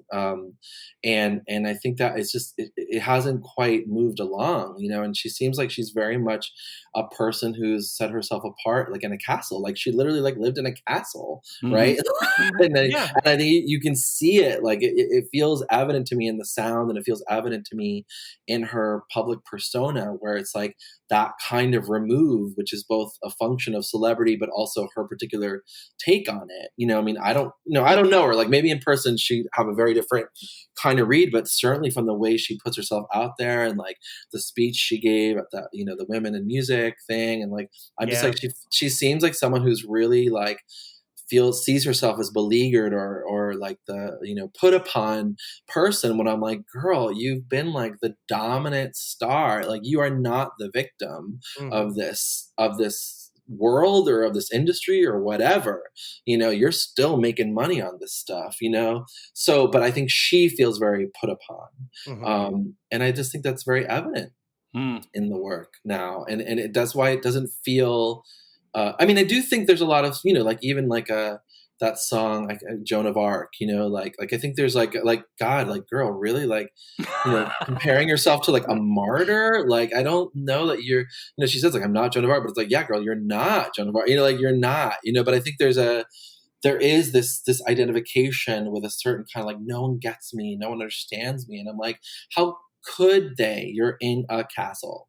And I think that it's just it hasn't quite moved along, and she seems like she's very much a person who's set herself apart, like in a castle. Like she literally like lived in a castle, right? And I think you can see it. Like it feels evident to me in the sound, and it feels evident to me in her public persona, where it's like that kind of remove, which is both a function of celebrity, but also her particular take on it. I mean, I don't know her. Like maybe in person she'd have a very different kind of read, but certainly from the way she puts herself out there and like the speech she gave at the, the women in music thing. And like, I'm just like, she seems like someone who's really like, sees herself as beleaguered or like the put upon person, when I'm like, girl, you've been like the dominant star, like you are not the victim of this world or of this industry or whatever. You're still making money on this stuff, so but I think she feels very put upon. And I just think that's very evident in the work now, and that's why it doesn't feel I mean, I do think there's a lot of, like even like that song, like Joan of Arc, like I think there's like God, like girl, really, like, comparing yourself to like a martyr. Like, I don't know that you're, she says like, I'm not Joan of Arc, but it's like, yeah, girl, you're not Joan of Arc, like you're not, but I think there is this identification with a certain kind of like, no one gets me, no one understands me. And I'm like, how could they? You're in a castle.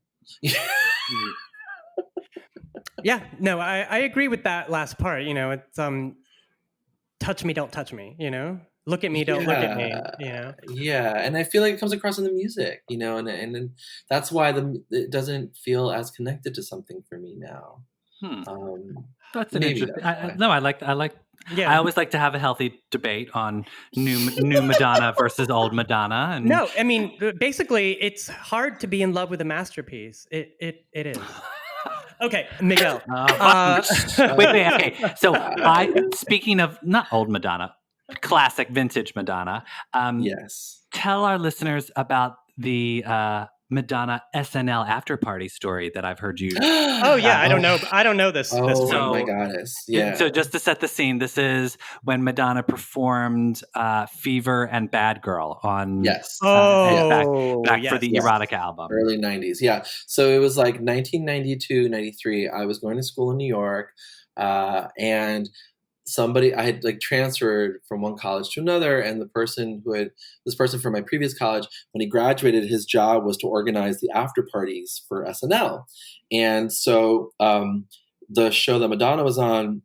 Yeah, no, I agree with that last part. It's touch me, don't touch me. Look at me, don't look at me. Yeah, and I feel like it comes across in the music. And that's why it doesn't feel as connected to something for me now. That's an interesting. I like. Yeah. I always like to have a healthy debate on new Madonna versus old Madonna. And no, I mean, basically, it's hard to be in love with a masterpiece. It is. Okay, Miguel. Wait. Okay, so speaking of not old Madonna, classic vintage Madonna. Yes. Tell our listeners about the Madonna SNL after party story that I've heard you. Oh yeah, I don't know this. Oh my goddess! Yeah. So just to set the scene, this is when Madonna performed "Fever" and "Bad Girl" on back for the erotica album, early '90s. Yeah. So it was like 1992, 93. I was going to school in New York, and I had like transferred from one college to another, and this person from my previous college, when he graduated, his job was to organize the after parties for SNL. And so the show that Madonna was on,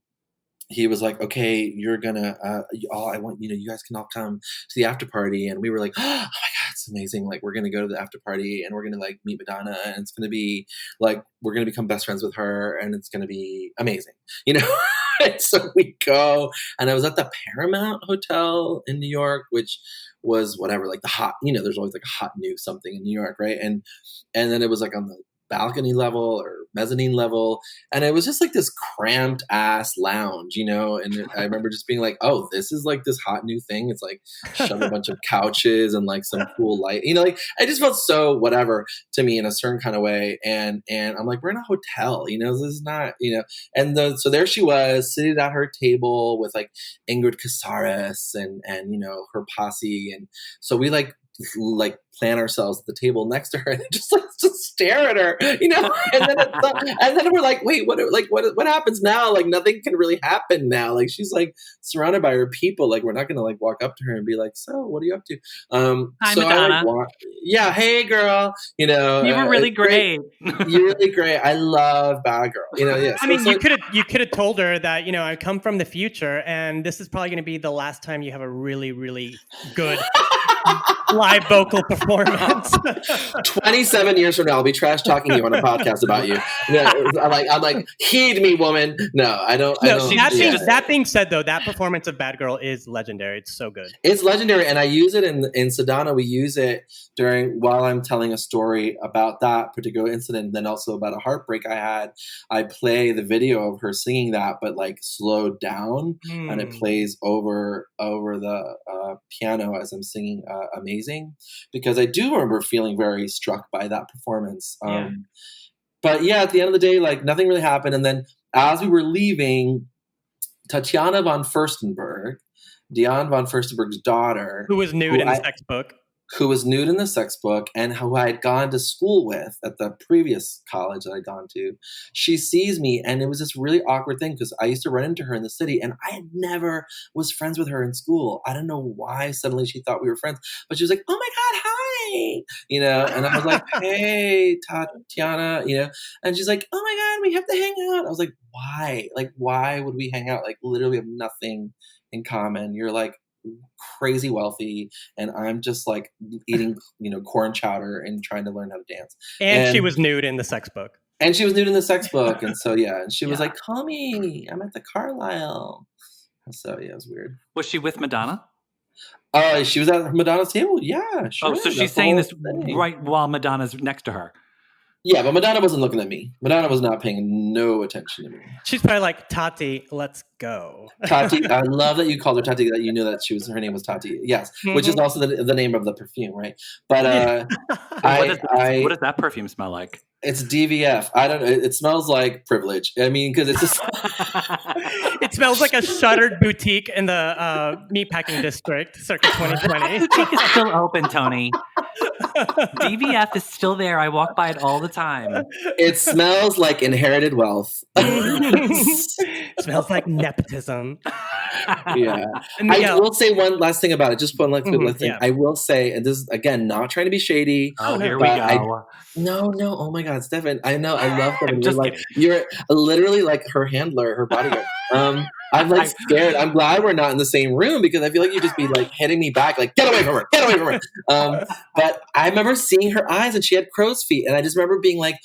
he was like, okay, you're gonna, I want, you guys can all come to the after party. And we were like, oh my God, it's amazing. Like, we're gonna go to the after party and we're gonna like meet Madonna, and it's gonna be like, we're gonna become best friends with her, and it's gonna be amazing, And so we go, and I was at the Paramount Hotel in New York, which was whatever, like the hot, there's always like a hot new something in New York, right? And then it was like on the balcony level or mezzanine level, and it was just like this cramped ass lounge, and I remember just being like, oh, this is like this hot new thing. It's like shove a bunch of couches and like some cool light, like I just felt so whatever to me in a certain kind of way, and I'm like, we're in a hotel, this is not, and so there she was seated at her table with like Ingrid Casares and her posse, and so we like plan ourselves at the table next to her and just stare at her, and then we're like, wait, what happens now? Like nothing can really happen now. Like she's like surrounded by her people. Like we're not gonna like walk up to her and be like, so what are you up to? Hi, so Madonna. Yeah, hey girl. You were really great. You're really great. I love Bad Girl. Yeah. I mean, you could have told her that I come from the future, and this is probably going to be the last time you have a really, really good live vocal performance. 27 years from now, I'll be trash talking you on a podcast about you. Yeah, I'm like, heed me, woman. No, I don't. That being said, though, that performance of Bad Girl is legendary. It's so good. It's legendary, and I use it in Sadonna. We use it while I'm telling a story about that particular incident, and then also about a heartbreak I had. I play the video of her singing that, but like slowed down, and it plays over the piano as I'm singing "Amazing," because I do remember feeling very struck by that performance. But yeah, at the end of the day, like nothing really happened, and then as we were leaving, Tatiana von Furstenberg, Diane von Furstenberg's daughter, who was nude in the sex book. Who was nude in the sex book and who I had gone to school with at the previous college that I'd gone to. She sees me, and it was this really awkward thing because I used to run into her in the city, and I had never was friends with her in school. I don't know why suddenly she thought we were friends, but she was like, "Oh my God, hi," you know, and I was like, "Hey, Tatiana," you know, and she's like, "Oh my God, we have to hang out." I was like, "Why? Like, why would we hang out? Like, literally have nothing in common. You're like crazy wealthy, and I'm just like eating, you know, corn chowder and trying to learn how to dance." And she was nude in the sex book. And she was nude in the sex book, and so and she was like, "Call me. I'm at the Carlisle." So yeah, it was weird. Was she with Madonna? She was at Madonna's table. Yeah, sure. Oh, so she's saying this right while Madonna's next to her. Yeah, but Madonna wasn't looking at me. Madonna was not paying no attention to me. She's probably like, "Tati, let's go." Tati, I love that you called her Tati, that you knew that her name was Tati. Yes, which is also the name of the perfume, right? But what does that perfume smell like? It's DVF. I don't know. It smells like privilege. I mean, because it's just... It smells like a shuttered boutique in the meatpacking district, circa 2020. Boutique is still open, Tony. DVF is still there. I walk by it all the time. It smells like inherited wealth. Smells like nepotism. Yeah. I will say one last thing about it. Just one last thing. Yeah. I will say, and this is, again, not trying to be shady. Oh, here we go. No. Oh my God, Stefan. I know. I love Stefan. You're literally like her handler, her bodyguard. I'm like scared. I'm glad we're not in the same room because I feel like you'd just be like hitting me back, like, get away from her, get away from her. But I remember seeing her eyes and she had crow's feet. And I just remember being like,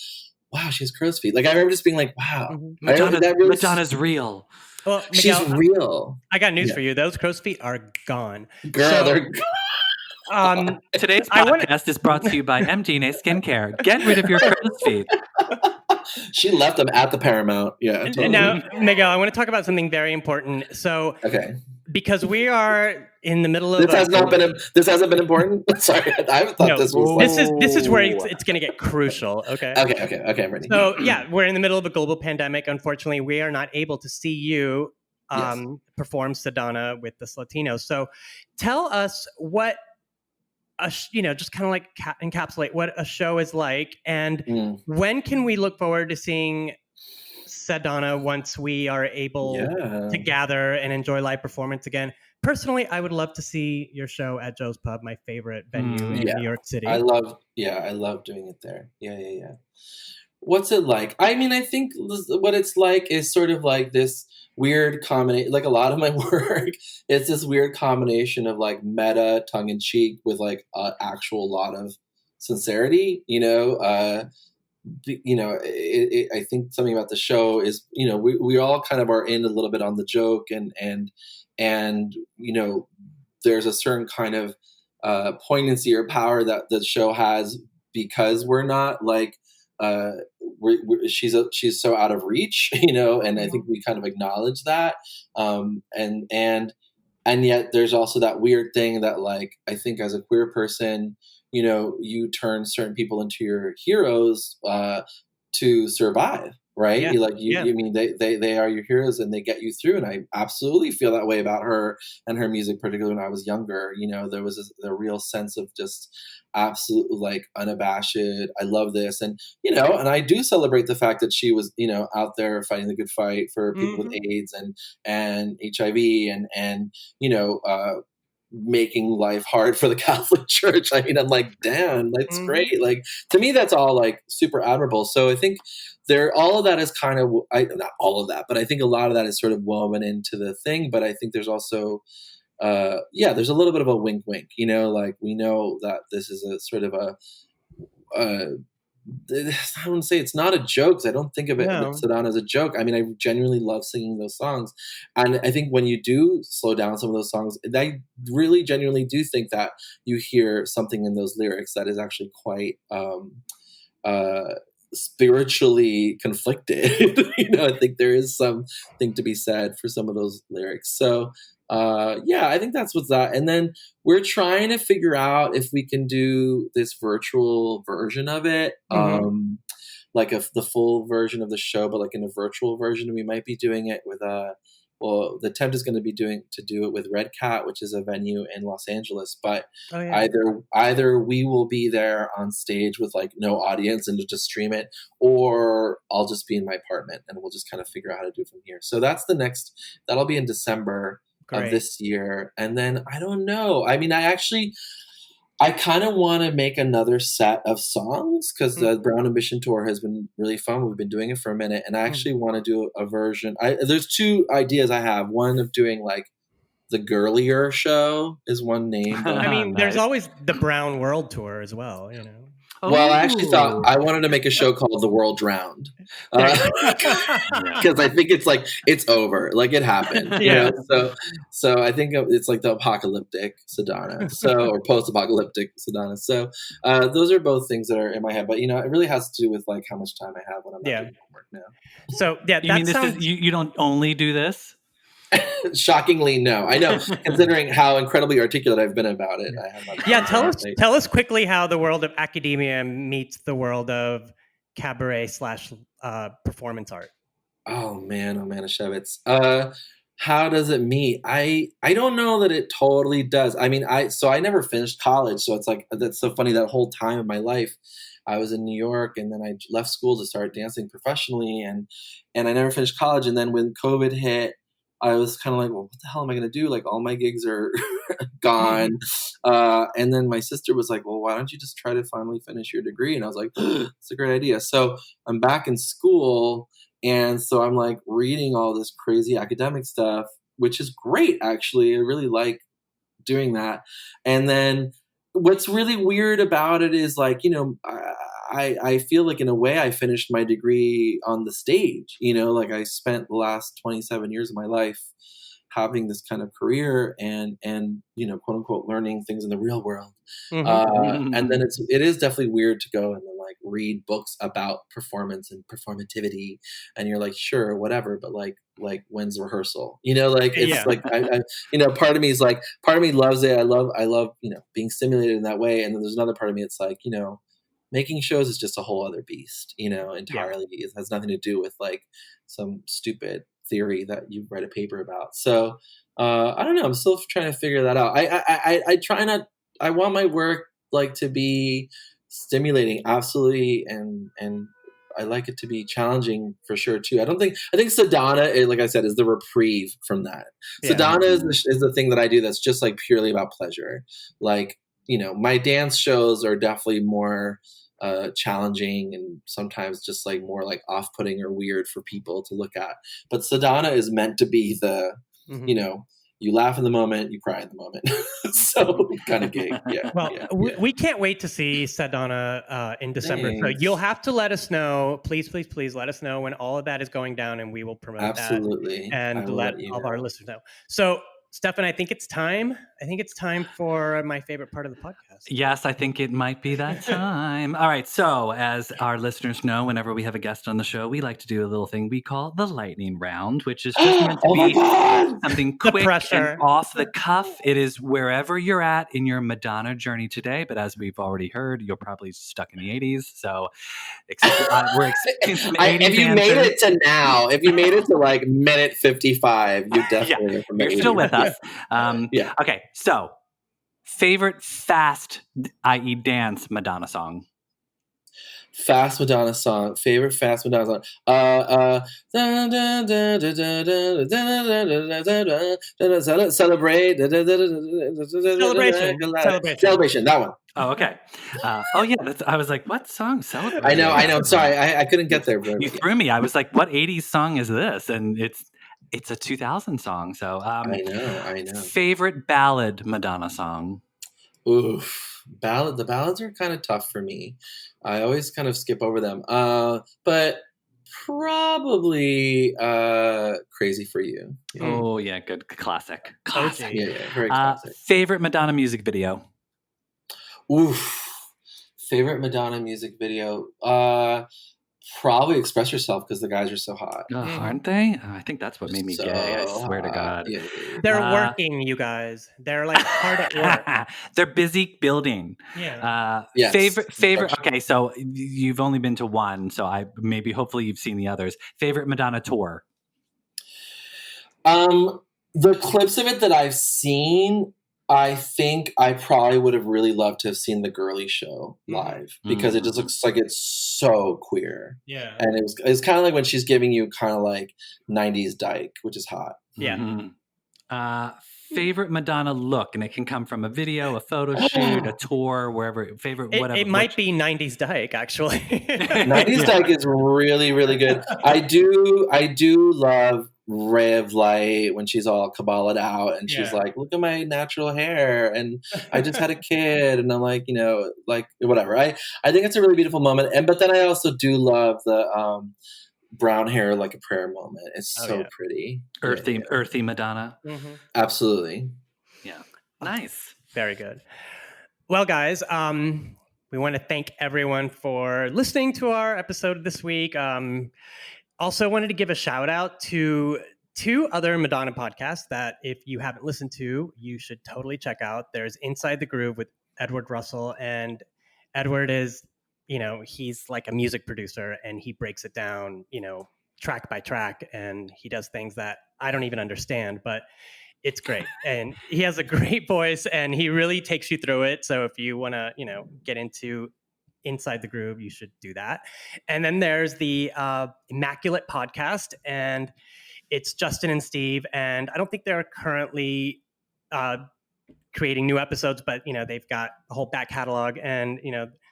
wow, she has crow's feet. Like, I remember just being like, wow. Madonna's real. Well, Miguel, she's real. I got news for you. Those crow's feet are gone. Girl, they're today's podcast is brought to you by MDNA Skincare. Get rid of your crow's feet. She left them at the Paramount. Yeah. Totally. Now, Miguel, I want to talk about something very important. So, because we are in the middle of this hasn't been important. Sorry, I thought this was. This is where it's going to get crucial. Okay. Okay. I'm ready. So we're in the middle of a global pandemic. Unfortunately, we are not able to see you perform Sadonna with the Latinos. So, tell us what. Just kind of like encapsulate what a show is like, and when can we look forward to seeing Sadonna once we are able to gather and enjoy live performance again? Personally, I would love to see your show at Joe's Pub, my favorite venue in New York City. I love doing it there. Yeah. What's it like? I mean, I think what it's like is sort of like this weird combination, like a lot of my work, it's this weird combination of like meta, tongue-in-cheek with like an actual lot of sincerity, I think something about the show is, we all kind of are in a little bit on the joke and there's a certain kind of poignancy or power that the show has because we're not like, she's so out of reach, and I think we kind of acknowledge that. And yet there's also that weird thing that like, I think as a queer person, you turn certain people into your heroes, to survive. Right. Yeah. I mean, they are your heroes and they get you through. And I absolutely feel that way about her and her music, particularly when I was younger. There was a real sense of just absolute, like, unabashed, I love this. And, and I do celebrate the fact that she was, out there fighting the good fight for people with AIDS and HIV and making life hard for the Catholic Church. I mean, I'm like, damn, that's great. Like, to me, that's all like super admirable. So I think all of that is kind of, not all of that, but I think a lot of that is sort of woven into the thing. But I think there's also yeah, there's a little bit of a wink, wink. You know, like we know that this is a sort of I wouldn't say it's not a joke. 'Cause I don't think of it with Sadonna as a joke. I mean, I genuinely love singing those songs, and I think when you do slow down some of those songs, I really genuinely do think that you hear something in those lyrics that is actually quite spiritually conflicted. You know, I think there is something to be said for some of those lyrics. So yeah, I think that's what's that. And then we're trying to figure out if we can do this virtual version of it. Like the full version of the show, but like in a virtual version. We might be doing it with well, the attempt is going to be to do it with Red Cat, which is a venue in Los Angeles. But either we will be there on stage with like no audience and to just stream it, or I'll just be in my apartment and we'll just kind of figure out how to do it from here. So that's that'll be in December of this year. And then I don't know. I mean, I kind of want to make another set of songs because the Brown Ambition tour has been really fun. We've been doing it for a minute, and I actually want to do a version. There's two ideas I have. One of doing like the girlier show is one name. I mean, there's always the Brown World Tour as well, you know. Well, I actually thought I wanted to make a show called The World Drowned because I think it's over, like it happened. You know? So I think it's like the apocalyptic Sadonna, or post-apocalyptic Sadonna. So those are both things that are in my head, but you know, it really has to do with like how much time I have when I'm not doing homework now. So yeah, you mean you don't only do this? Shockingly, no. I know, considering how incredibly articulate I've been about it. Tell us quickly how the world of academia meets the world of cabaret / performance art. Oh man, Ashevitz. How does it meet? I don't know that it totally does. I mean, I never finished college, so it's like that's so funny. That whole time of my life, I was in New York, and then I left school to start dancing professionally, and I never finished college. And then when COVID hit, I was kind of like, well, what the hell am I going to do? Like all my gigs are gone. And then my sister was like, well, why don't you just try to finally finish your degree? And I was like, it's a great idea. So I'm back in school. And so I'm like reading all this crazy academic stuff, which is great, actually. I really like doing that. And then what's really weird about it is like, you know, I feel like in a way I finished my degree on the stage, you know, like I spent the last 27 years of my life having this kind of career and, you know, quote unquote, learning things in the real world. And then it is definitely weird to go and like read books about performance and performativity. And you're like, sure, whatever. But like when's rehearsal, you know, like, it's like, I you know, part of me loves it. I love, you know, being stimulated in that way. And then there's another part of me. It's like, you know, making shows is just a whole other beast, you know, entirely. It has nothing to do with like some stupid theory that you write a paper about. So I don't know. I'm still trying to figure that out. I want my work like to be stimulating, absolutely, and I like it to be challenging for sure too. I think Sadonna, like I said, is the reprieve from that. Sadonna is the thing that I do that's just like purely about pleasure. Like, you know, my dance shows are definitely more challenging and sometimes just like more like off-putting or weird for people to look at. But Sadonna is meant to be the, you know, you laugh in the moment, you cry in the moment. So kind of gig. Yeah. Well, we can't wait to see Sadonna in December. Thanks. So you'll have to let us know. Please let us know when all of that is going down, and we will promote that. Absolutely. And let all of our listeners know. So Stefan, I think it's time for my favorite part of the podcast. Yes, I think it might be that time. All right. So as our listeners know, whenever we have a guest on the show, we like to do a little thing we call the lightning round, which is just meant to be something quick and off the cuff. It is wherever you're at in your Madonna journey today. But as we've already heard, you're probably stuck in the 80s. So we're expecting some 80s if you made it to now, if you made it to like minute 55, you definitely are from you're still with us. Okay. So favorite fast, i.e. dance Madonna song. Fast Madonna song. Favorite fast Madonna song. Celebrate. Celebration. That one. Oh, okay. I was like, what song? Celebrate. I know. Sorry, I couldn't get there, bro. You threw me. I was like, what 80s song is this? And it's it's a 2000 song. So I know. Favorite ballad Madonna song? Oof. The ballads are kind of tough for me. I always kind of skip over them. But probably Crazy for You. Yeah. Oh, yeah, good. Classic. Yeah, very classic. Favorite Madonna music video? Oof. Favorite Madonna music video? Probably Express Yourself, because the guys are so hot. Aren't they? I think that's what made me gay. I swear to God. Yeah. They're working, you guys. They're like hard at work. They're busy building. Yeah. Yes, Favorite. Okay, so you've only been to one, so hopefully you've seen the others. Favorite Madonna tour? The clips of it that I've seen, I think I probably would have really loved to have seen the Girly Show live, because it just looks like it's so queer. Yeah. And it's kind of like when she's giving you kind of like 90s dyke, which is hot. Yeah. Favorite Madonna look, and it can come from a video, a photo shoot, a tour, wherever. Whatever. It might be 90s dyke, actually. 90s dyke is really, really good. I do love Ray of Light when she's all cabaled out and she's like, look at my natural hair and I just had a kid, and I'm like, like whatever. I think it's a really beautiful moment. But then I also do love the brown hair like a prayer moment. It's so pretty. Earthy Madonna. Mm-hmm. Absolutely. Yeah. Nice. Very good. Well, guys, we want to thank everyone for listening to our episode this week. Also wanted to give a shout out to 2 other Madonna podcasts that if you haven't listened to, you should totally check out. There's Inside the Groove with Edward Russell, and Edward is, he's like a music producer and he breaks it down, track by track, and he does things that I don't even understand, but it's great. And he has a great voice and he really takes you through it. So if you want to, get into Inside the Groove, you should do that. And then there's the Immaculate podcast, and it's Justin and Steve, and I don't think they're currently creating new episodes, but they've got a whole back catalog, and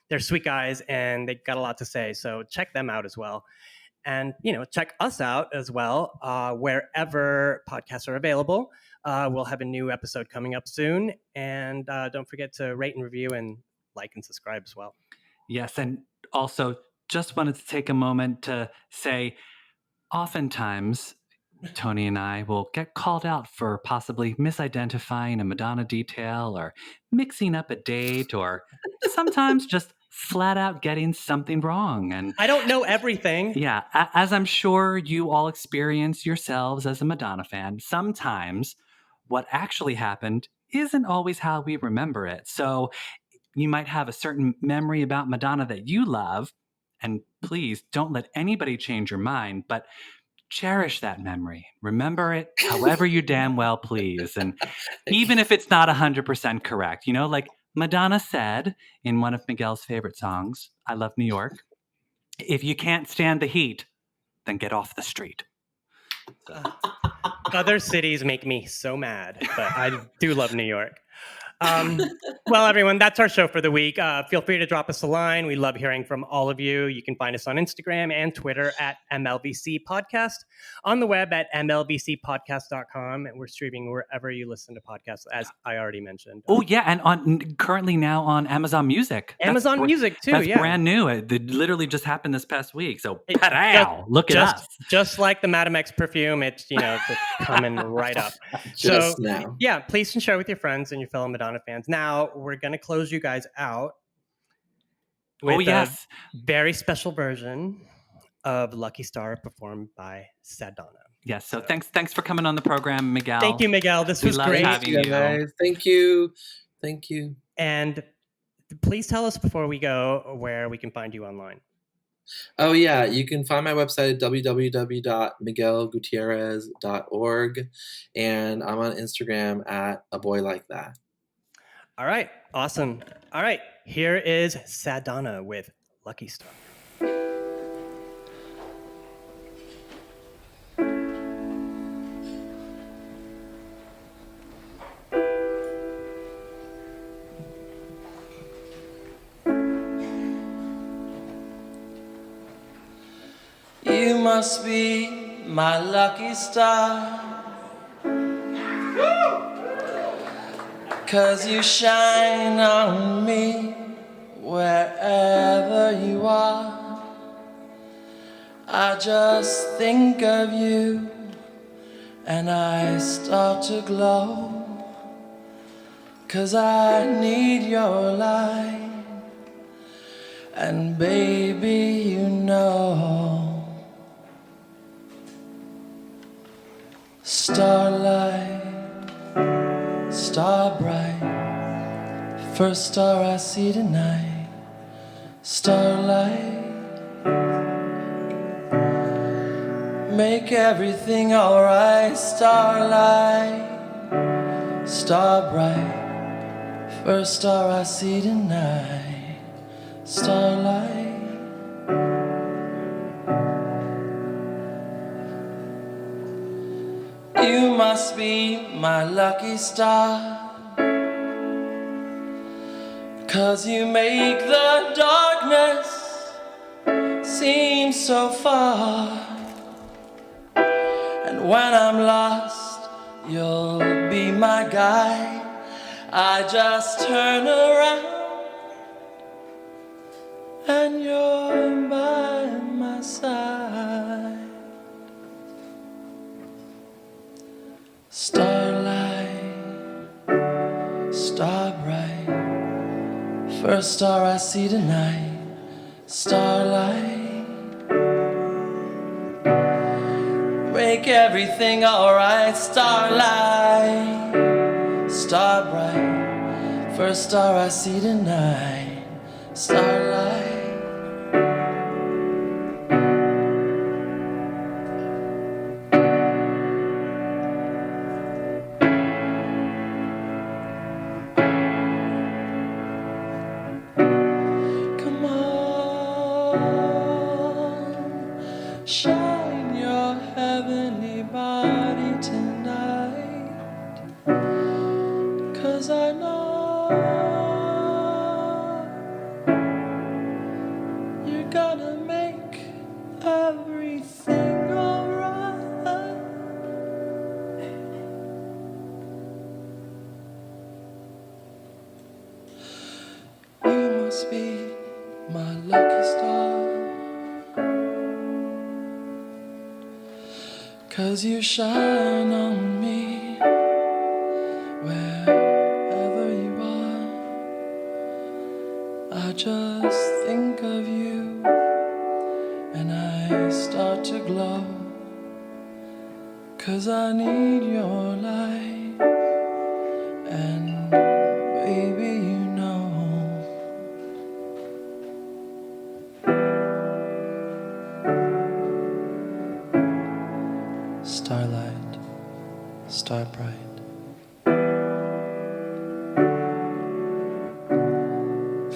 they're sweet guys and they've got a lot to say, so check them out as well. And check us out as well wherever podcasts are available. We'll have a new episode coming up soon, and don't forget to rate and review and like and subscribe as well. Yes, and also just wanted to take a moment to say, oftentimes Tony and I will get called out for possibly misidentifying a Madonna detail or mixing up a date, or sometimes just flat out getting something wrong. And I don't know everything. Yeah, as I'm sure you all experience yourselves as a Madonna fan, sometimes what actually happened isn't always how we remember it. So you might have a certain memory about Madonna that you love, and please don't let anybody change your mind, but cherish that memory. Remember it however you damn well please. And even if it's not 100% correct, like Madonna said in one of Miguel's favorite songs, I Love New York, if you can't stand the heat, then get off the street. So. Other cities make me so mad, but I do love New York. Well, everyone, that's our show for the week. Feel free to drop us a line. We love hearing from all of you. You can find us on Instagram and Twitter at MLVC Podcast, on the web at MLVCpodcast.com, and we're streaming wherever you listen to podcasts, as I already mentioned. Oh, yeah, and currently now on Amazon Music. Amazon Music, too, that's brand new. It literally just happened this past week, so look at us. Just like the Madonna X perfume, it's, just coming right up. So, yeah, please share with your friends and your fellow Madonna fans. Now we're going to close you guys out with a very special version of Lucky Star performed by Sadonna. Yes, so thanks for coming on the program, Miguel. Thank you, Miguel. This was great. Having you. Guys. Thank you. And please tell us before we go where we can find you online. Oh, yeah. You can find my website at www.miguelgutierrez.org. And I'm on Instagram at A Boy Like That. All right. Awesome. All right. Here is Sadonna with Lucky Star. You must be my lucky star. 'Cause you shine on me wherever you are. I just think of you and I start to glow. 'Cause I need your light. And baby, you know, starlight, star bright, first star I see tonight. Starlight, make everything alright. Starlight, star bright, first star I see tonight. Starlight, you must be my lucky star. 'Cause you make the darkness seem so far. And when I'm lost, you'll be my guide. I just turn around and you're by my side. Starlight, star bright, first star I see tonight. Starlight, make everything alright. Starlight, star bright, first star I see tonight. Starlight, come on, shine your heavenly body tonight. 'Cause I know you're gonna make everything alright. You must be my lucky star. 'Cause you shine on me wherever you are. I just think of you and I start to glow. 'Cause I need your light. And baby, you know, starlight, star bright,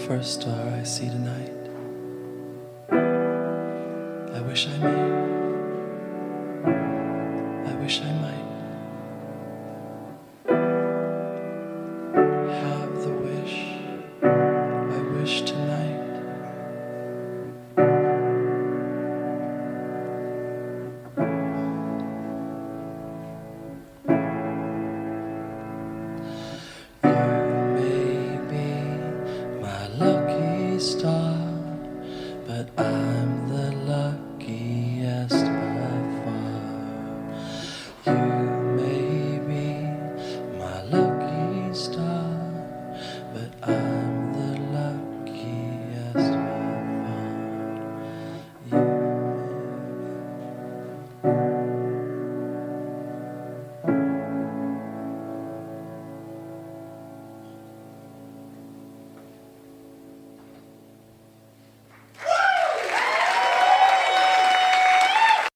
first star I see tonight. I wish I may, I wish I may.